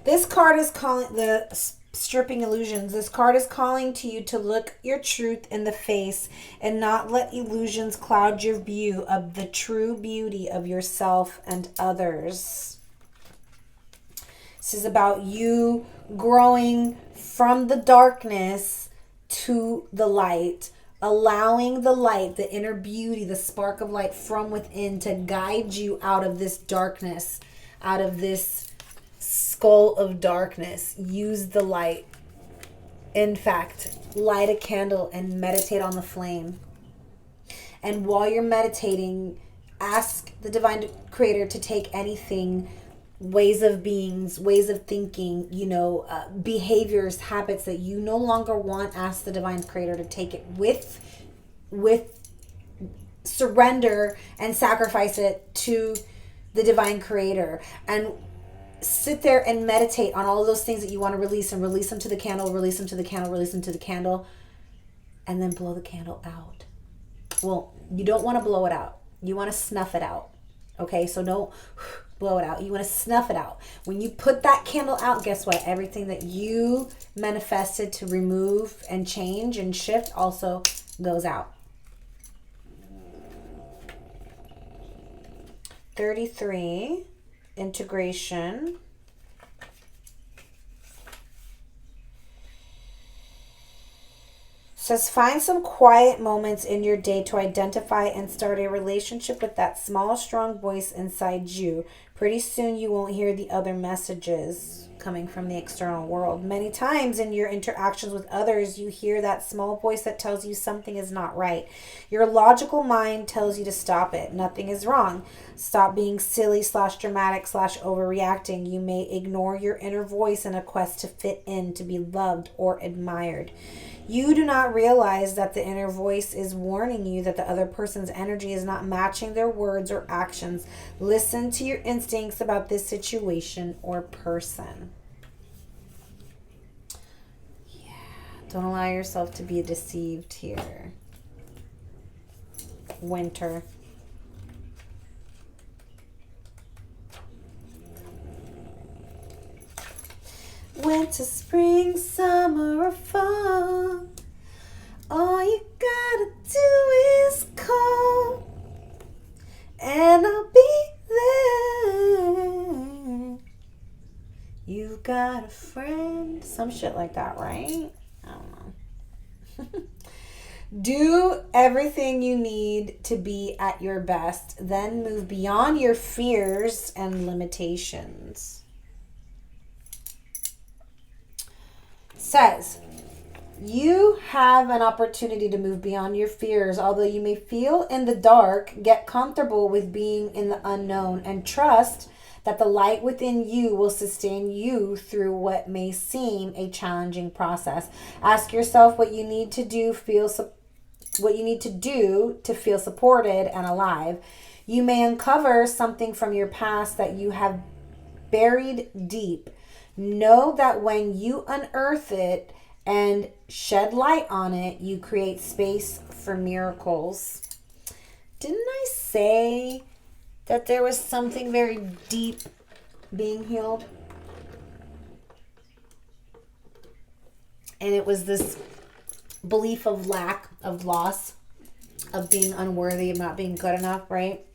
This card is calling the stripping illusions. This card is calling to you to look your truth in the face and not let illusions cloud your view of the true beauty of yourself and others. This is about you growing from the darkness to the light, allowing the light, the inner beauty, the spark of light from within to guide you out of this darkness, out of this skull of darkness. Use the light. In fact, light a candle and meditate on the flame. And while you're meditating, ask the divine creator to take anything, ways of beings, ways of thinking, behaviors, habits that you no longer want. Ask the divine creator to take it with surrender and sacrifice it to the divine creator, and sit there and meditate on all of those things that you want to release, and release them to the candle, release them to the candle, release them to the candle, and then blow the candle out. Well, you don't want to blow it out. You want to snuff it out. Okay, so don't blow it out. You want to snuff it out. When you put that candle out, guess what? Everything that you manifested to remove and change and shift also goes out. 33, integration. Says, find some quiet moments in your day to identify and start a relationship with that small, strong voice inside you. Pretty soon you won't hear the other messages coming from the external world. Many times in your interactions with others, you hear that small voice that tells you something is not right. Your logical mind tells you to stop it. Nothing is wrong. Stop being silly / dramatic / overreacting. You may ignore your inner voice in a quest to fit in, to be loved or admired. You do not realize that the inner voice is warning you that the other person's energy is not matching their words or actions. Listen to your instincts about this situation or person. Yeah, don't allow yourself to be deceived here. Winter. Winter, spring, summer, or fall, all you gotta do is call, and I'll be there. You've got a friend. Some shit like that, right? I don't know. Do everything you need to be at your best. Then move beyond your fears and limitations. Says, you have an opportunity to move beyond your fears. Although you may feel in the dark, get comfortable with being in the unknown and trust that the light within you will sustain you through what may seem a challenging process. Ask yourself what you need to do, to feel supported and alive. You may uncover something from your past that you have buried deep. Know that when you unearth it and shed light on it, you create space for miracles. Didn't I say that there was something very deep being healed? And it was this belief of lack, of loss, of being unworthy, of not being good enough, right?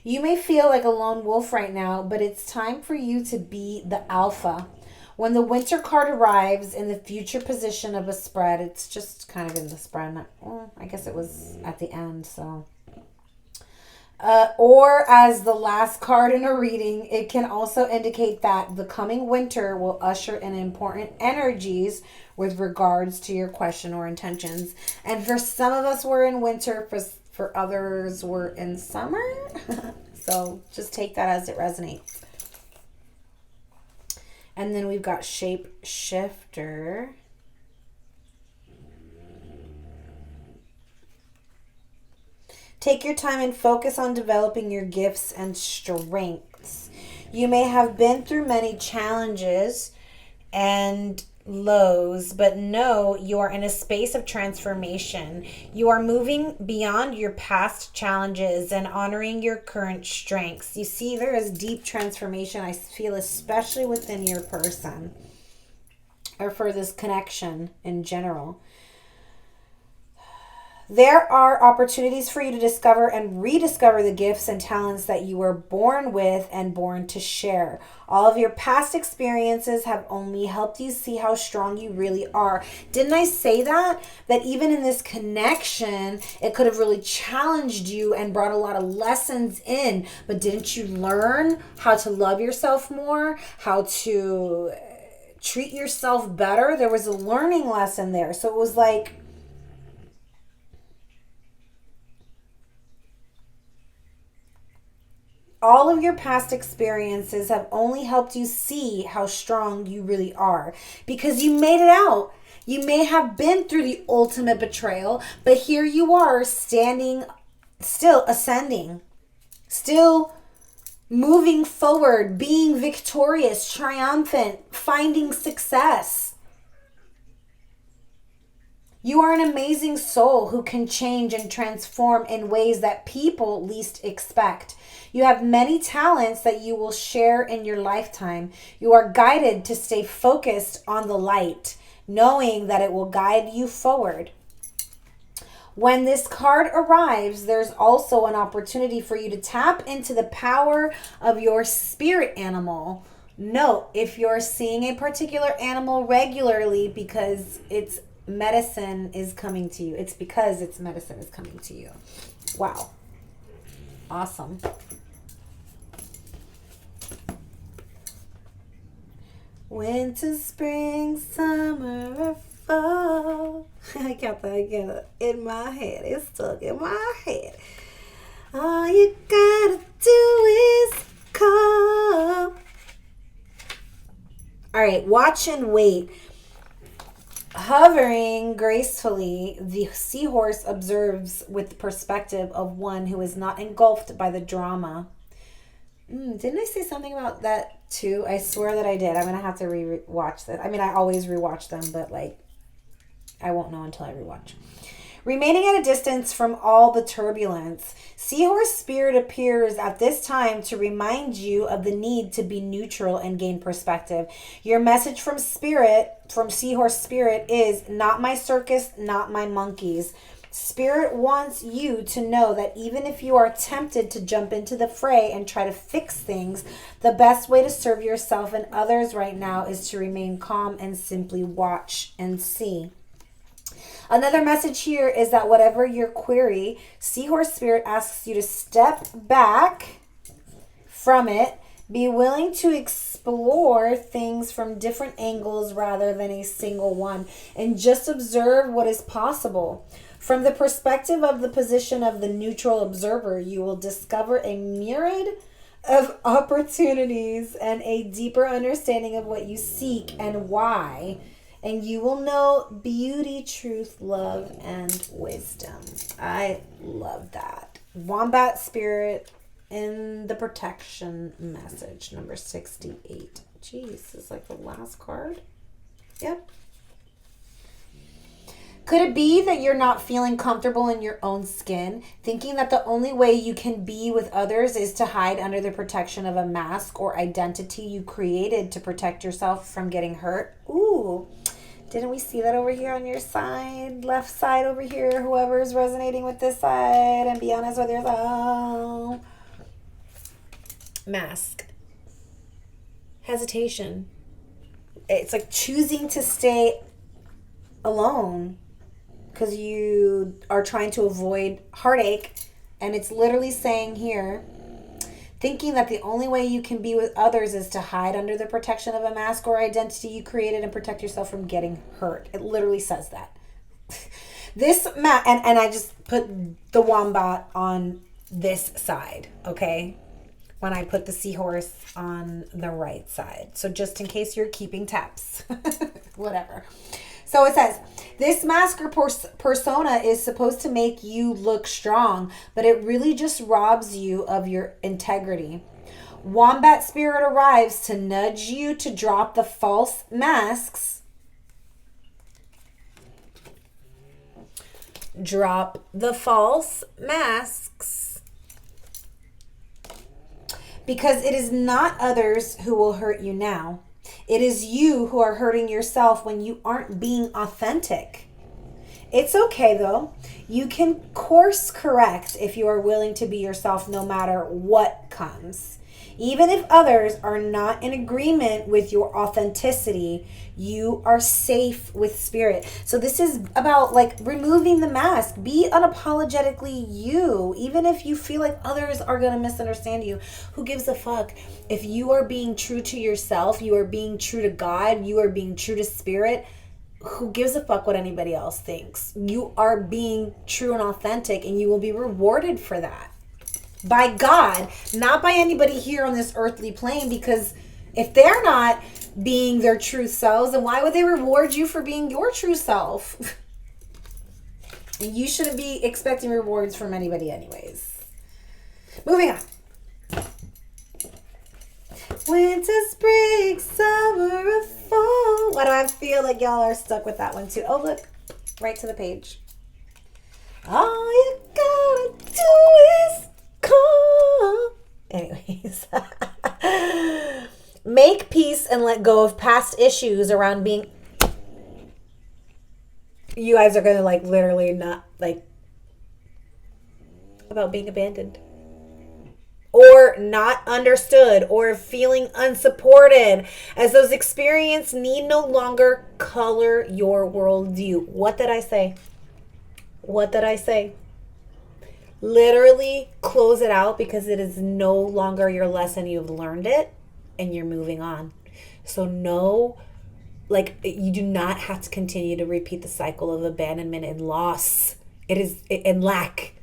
You may feel like a lone wolf right now, but it's time for you to be the alpha. When the winter card arrives in the future position of a spread, it's just kind of in the spread. I guess it was at the end, so. Or as the last card in a reading, it can also indicate that the coming winter will usher in important energies with regards to your question or intentions. And for some of us, we're in winter. For others, we're in summer. So just take that as it resonates. And then we've got Shape Shifter. Take your time and focus on developing your gifts and strengths. You may have been through many challenges and lows, but know you are in a space of transformation. You are moving beyond your past challenges and honoring your current strengths. You see, there is deep transformation, I feel, especially within your person or for this connection in general. There are opportunities for you to discover and rediscover the gifts and talents that you were born with and born to share. All of your past experiences have only helped you see how strong you really are. Didn't I say that? That even in this connection, it could have really challenged you and brought a lot of lessons in. But didn't you learn how to love yourself more? How to treat yourself better? There was a learning lesson there. So it was like, all of your past experiences have only helped you see how strong you really are because you made it out. You may have been through the ultimate betrayal, but here you are standing, still ascending, still moving forward, being victorious, triumphant, finding success. You are an amazing soul who can change and transform in ways that people least expect. You have many talents that you will share in your lifetime. You are guided to stay focused on the light, knowing that it will guide you forward. When this card arrives, there's also an opportunity for you to tap into the power of your spirit animal. Note, if you're seeing a particular animal regularly because it's medicine is coming to you. It's because it's medicine is coming to you. Wow. Awesome. Winter, spring, summer, or fall. I got that in my head. It's stuck in my head. All you gotta do is call. All right, watch and wait. Hovering gracefully, the seahorse observes with the perspective of one who is not engulfed by the drama. Didn't I say something about that too? I swear that I did. I'm going to have to re-watch this. I mean, I always rewatch them, but like, I won't know until I rewatch. Remaining at a distance from all the turbulence, Seahorse Spirit appears at this time to remind you of the need to be neutral and gain perspective. Your message from Seahorse Spirit is, not my circus, not my monkeys. Spirit wants you to know that even if you are tempted to jump into the fray and try to fix things, the best way to serve yourself and others right now is to remain calm and simply watch and see. Another message here is that whatever your query, Seahorse Spirit asks you to step back from it, be willing to explore things from different angles rather than a single one, and just observe what is possible. From the perspective of the position of the neutral observer, you will discover a myriad of opportunities and a deeper understanding of what you seek and why. And you will know beauty, truth, love, and wisdom. I love that. Wombat Spirit in the protection message, number 68. Jeez, this is like the last card. Yep. Could it be that you're not feeling comfortable in your own skin, thinking that the only way you can be with others is to hide under the protection of a mask or identity you created to protect yourself from getting hurt? Ooh, didn't we see that over here on your side, left side over here, whoever's resonating with this side, and be honest with yourself. Mask. Hesitation. It's like choosing to stay alone because you are trying to avoid heartache And it's literally saying here, thinking that the only way you can be with others is to hide under the protection of a mask or identity you created and protect yourself from getting hurt. It literally says that. And I just put the wombat on this side, okay? When I put the seahorse on the right side. So just in case you're keeping tabs. Whatever. So it says, this mask or persona is supposed to make you look strong, but it really just robs you of your integrity. Wombat spirit arrives to nudge you to drop the false masks. Drop the false masks. Because it is not others who will hurt you now. It is you who are hurting yourself when you aren't being authentic. It's okay though. You can course correct if you are willing to be yourself no matter what comes. Even if others are not in agreement with your authenticity, you are safe with spirit. So this is about like removing the mask. Be unapologetically you. Even if you feel like others are going to misunderstand you. Who gives a fuck? If you are being true to yourself, you are being true to God, you are being true to spirit, who gives a fuck what anybody else thinks? You are being true and authentic, and you will be rewarded for that. By God, not by anybody here on this earthly plane, because if they're not being their true selves, then why would they reward you for being your true self? And you shouldn't be expecting rewards from anybody anyways. Moving on. Winter, spring, summer, or fall. Why do I feel like y'all are stuck with that one too? Oh, look. Right to the page. All you gotta do is call. Anyways. Make peace and let go of past issues around being... You guys are going to like literally not like... About being abandoned. Or not understood, or feeling unsupported, as those experiences need no longer color your worldview. What did I say? What did I say? Literally close it out, because it is no longer your lesson. You've learned it and you're moving on. So no, like, you do not have to continue to repeat the cycle of abandonment and loss. And lack.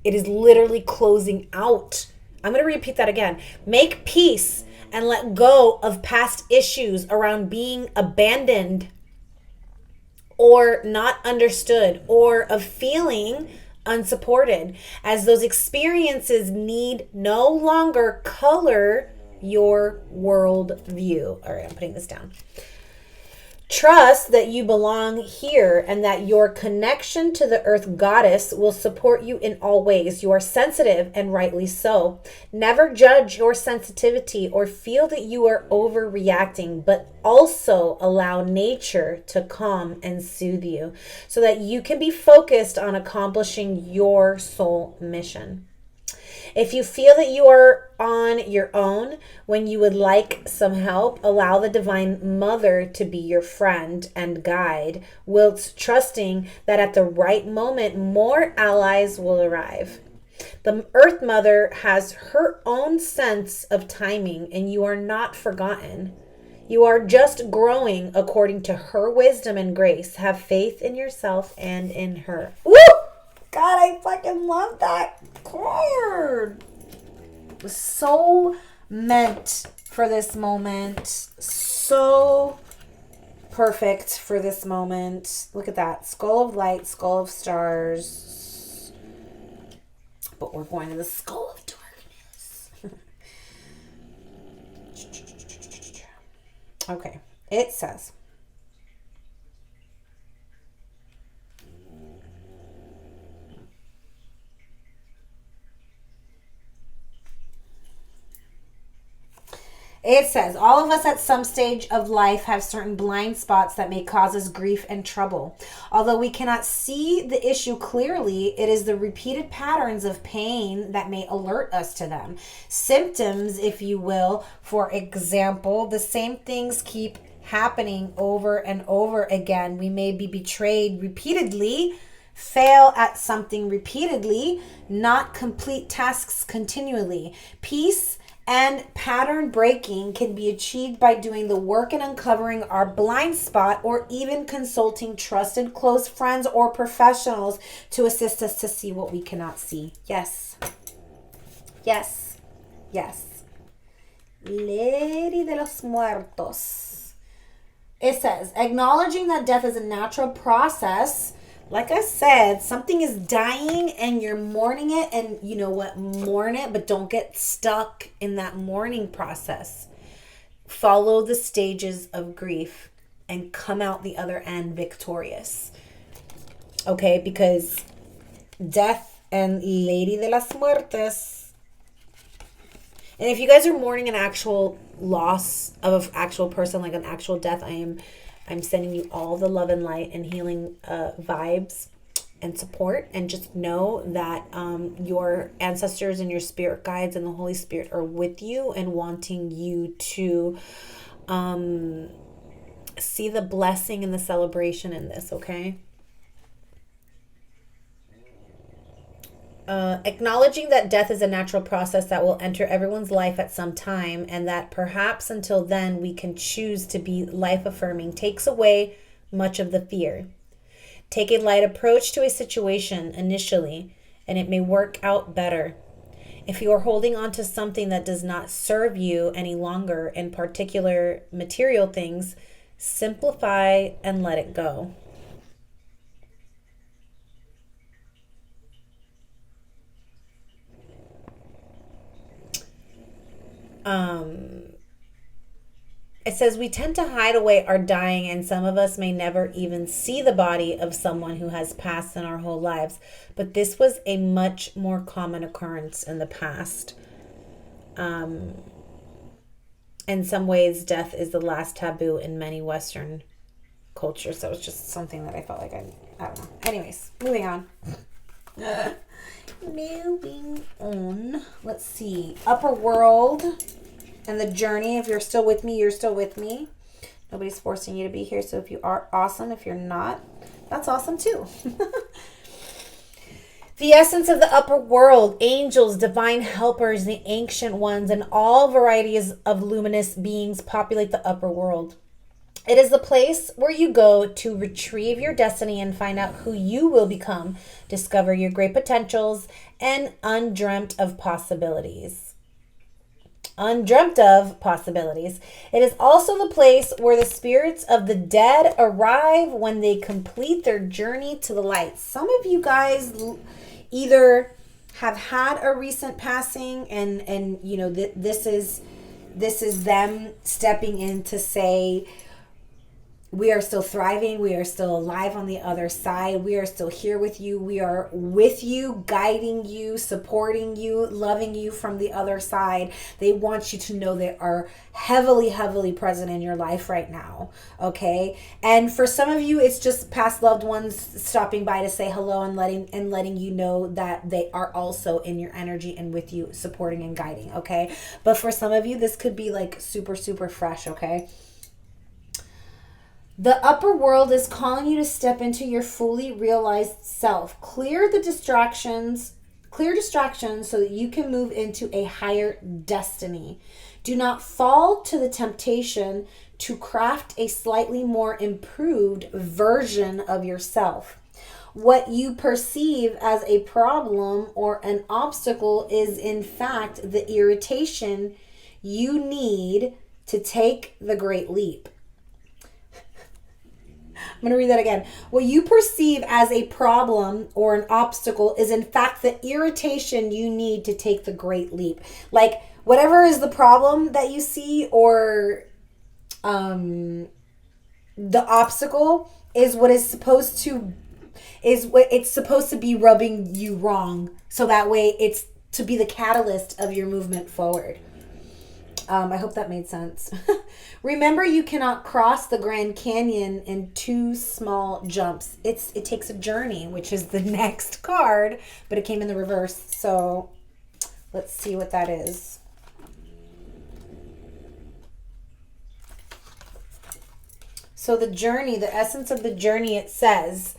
It is literally closing out. I'm going to repeat that again. Make peace and let go of past issues around being abandoned or not understood, or of feeling unsupported, as those experiences need no longer color your world view. All right, I'm putting this down. Trust that you belong here and that your connection to the earth goddess will support you in all ways. You are sensitive, and rightly so. Never judge your sensitivity or feel that you are overreacting, but also allow nature to calm and soothe you so that you can be focused on accomplishing your soul mission. If you feel that you are on your own when you would like some help, allow the Divine Mother to be your friend and guide, whilst trusting that at the right moment, more allies will arrive. The Earth Mother has her own sense of timing, and you are not forgotten. You are just growing according to her wisdom and grace. Have faith in yourself and in her. Woo! God, I fucking love that card. It was so meant for this moment. So perfect for this moment. Look at that. Skull of light, skull of stars. But we're going to the skull of darkness. Okay. It says... It says, all of us at some stage of life have certain blind spots that may cause us grief and trouble. Although we cannot see the issue clearly, it is the repeated patterns of pain that may alert us to them. Symptoms, if you will. For example, the same things keep happening over and over again. We may be betrayed repeatedly fail at something repeatedly, not complete tasks continually. Peace and pattern breaking can be achieved by doing the work and uncovering our blind spot, or even consulting trusted close friends or professionals to assist us to see what we cannot see. Yes. Yes. Yes. Lady de los Muertos. It says, acknowledging that death is a natural process. Like I said, something is dying and you're mourning it, and you know what? Mourn it, but don't get stuck in that mourning process. Follow the stages of grief and come out the other end victorious. Okay, because death and Lady de las Muertes. And if you guys are mourning an actual loss of an actual person, like an actual death, I'm sending you all the love and light and healing vibes and support. And just know that your ancestors and your spirit guides and the Holy Spirit are with you and wanting you to see the blessing and the celebration in this, okay? Acknowledging that death is a natural process that will enter everyone's life at some time, and that perhaps until then we can choose to be life-affirming, takes away much of the fear. Take a light approach to a situation initially, and it may work out better. If you are holding on to something that does not serve you any longer, in particular material things, simplify and let it go. It says we tend to hide away our dying, and some of us may never even see the body of someone who has passed in our whole lives. But this was a much more common occurrence in the past. In some ways, death is the last taboo in many Western cultures. So it's just something that I felt like I don't know. Anyways, moving on. Moving on. Let's see. Upper world and the journey. If you're still with me, you're still with me. Nobody's forcing you to be here. So if you are, awesome. If you're not, that's awesome too. The essence of the upper world, angels, divine helpers, the ancient ones, and all varieties of luminous beings populate the upper world. It is the place where you go to retrieve your destiny and find out who you will become, discover your great potentials, and undreamt of possibilities. It is also the place where the spirits of the dead arrive when they complete their journey to the light. Some of you guys either have had a recent passing and you know this is them stepping in to say, we are still thriving. We are still alive on the other side. We are still here with you. We are with you, guiding you, supporting you, loving you from the other side. They want you to know they are heavily, heavily present in your life right now. Okay. And for some of you, it's just past loved ones stopping by to say hello and letting you know that they are also in your energy and with you, supporting and guiding. Okay. But for some of you, this could be like super, super fresh. Okay. The upper world is calling you to step into your fully realized self. Clear distractions so that you can move into a higher destiny. Do not fall to the temptation to craft a slightly more improved version of yourself. What you perceive as a problem or an obstacle is in fact the irritation you need to take the great leap. I'm going to read that again. What you perceive as a problem or an obstacle is in fact the irritation you need to take the great leap. Like whatever is the problem that you see, or the obstacle is what it's supposed to be rubbing you wrong. So that way it's to be the catalyst of your movement forward. I hope that made sense. Remember, you cannot cross the Grand Canyon in 2 small jumps. It takes a journey, which is the next card, but it came in the reverse. So let's see what that is. So the journey, the essence of the journey, it says,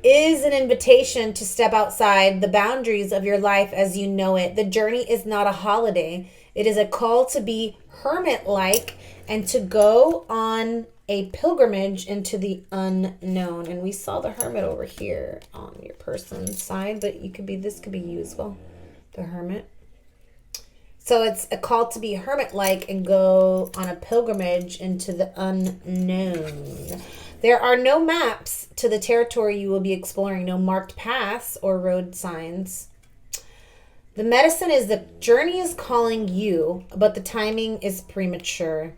is an invitation to step outside the boundaries of your life as you know it. The journey is not a holiday. It is a call to be hermit-like and to go on a pilgrimage into the unknown. And we saw the hermit over here on your person's side, but this could be you as well, the hermit. So it's a call to be hermit-like and go on a pilgrimage into the unknown. There are no maps to the territory you will be exploring, no marked paths or road signs. The medicine is the journey is calling you, but the timing is premature.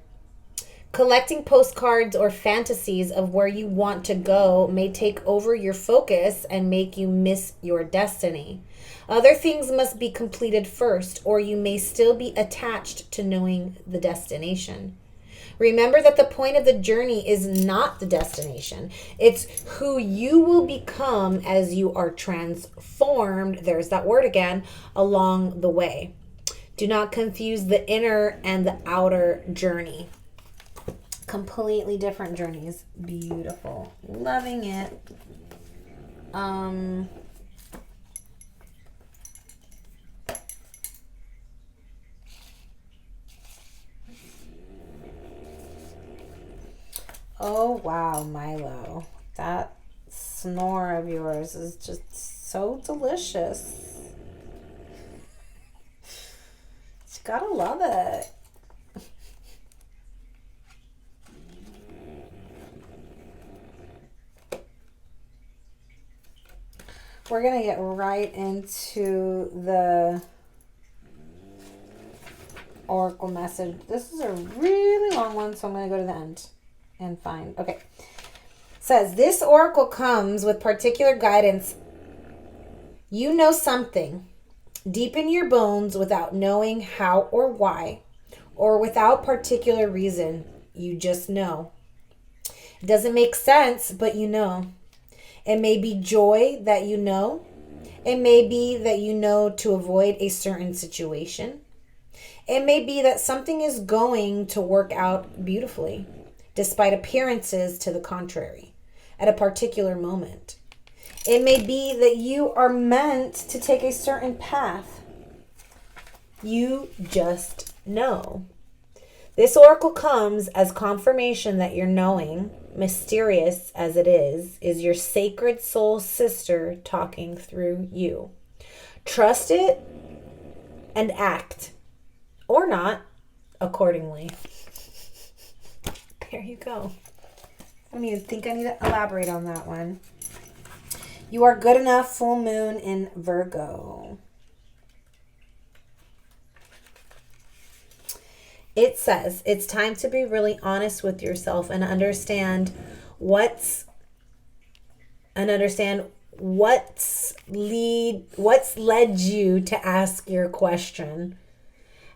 Collecting postcards or fantasies of where you want to go may take over your focus and make you miss your destiny. Other things must be completed first, or you may still be attached to knowing the destination. Remember that the point of the journey is not the destination. It's who you will become as you are transformed, there's that word again, along the way. Do not confuse the inner and the outer journey. Completely different journeys. Beautiful. Loving it. Oh, wow, Milo. That snore of yours is just so delicious. You gotta love it. We're going to get right into the Oracle message. This is a really long one, so I'm going to go to the end and find. Okay. It says, this Oracle comes with particular guidance. You know something deep in your bones without knowing how or why, or without particular reason. You just know. It doesn't make sense, but you know. It may be joy that you know. It may be that you know to avoid a certain situation. It may be that something is going to work out beautifully, despite appearances to the contrary, at a particular moment. It may be that you are meant to take a certain path. You just know. This oracle comes as confirmation that your knowing, mysterious as it is your sacred soul sister talking through you. Trust it and act, or not, accordingly. There you go. I don't even think I need to elaborate on that one. You are good enough, full moon in Virgo. It says it's time to be really honest with yourself and understand what's led you to ask your question.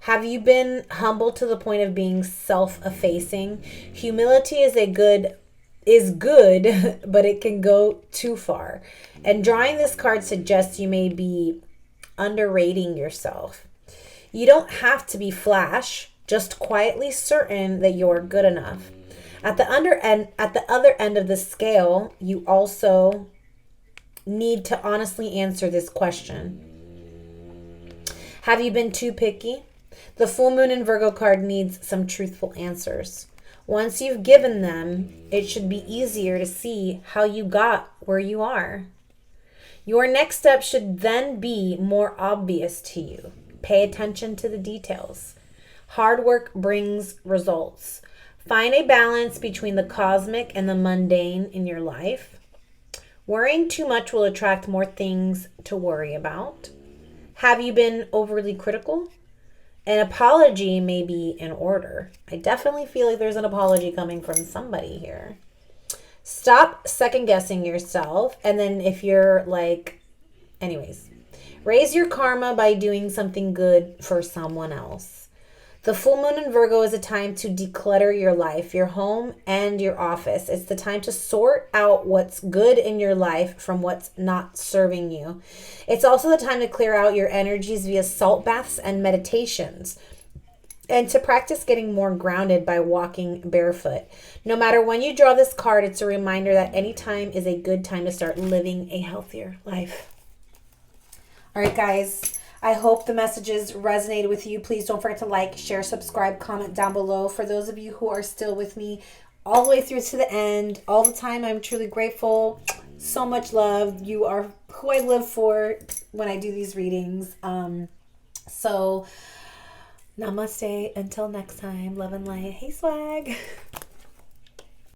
Have you been humble to the point of being self-effacing? Humility is good, but it can go too far. And drawing this card suggests you may be underrating yourself. You don't have to be flash, just quietly certain that you're good enough. At the other end of the scale, you also need to honestly answer this question. Have you been too picky? The full moon in Virgo card needs some truthful answers. Once you've given them, it should be easier to see how you got where you are. Your next step should then be more obvious to you. Pay attention to the details. Hard work brings results. Find a balance between the cosmic and the mundane in your life. Worrying too much will attract more things to worry about. Have you been overly critical? An apology may be in order. I definitely feel like there's an apology coming from somebody here. Stop second guessing yourself. And then if you're like, anyways, raise your karma by doing something good for someone else. The full moon in Virgo is a time to declutter your life, your home, and your office. It's the time to sort out what's good in your life from what's not serving you. It's also the time to clear out your energies via salt baths and meditations. and to practice getting more grounded by walking barefoot. No matter when you draw this card, it's a reminder that any time is a good time to start living a healthier life. All right, guys. I hope the messages resonated with you. Please don't forget to like, share, subscribe, comment down below. For those of you who are still with me all the way through to the end, all the time, I'm truly grateful. So much love. You are who I live for when I do these readings. So namaste. Until next time. Love and light. Hey, swag.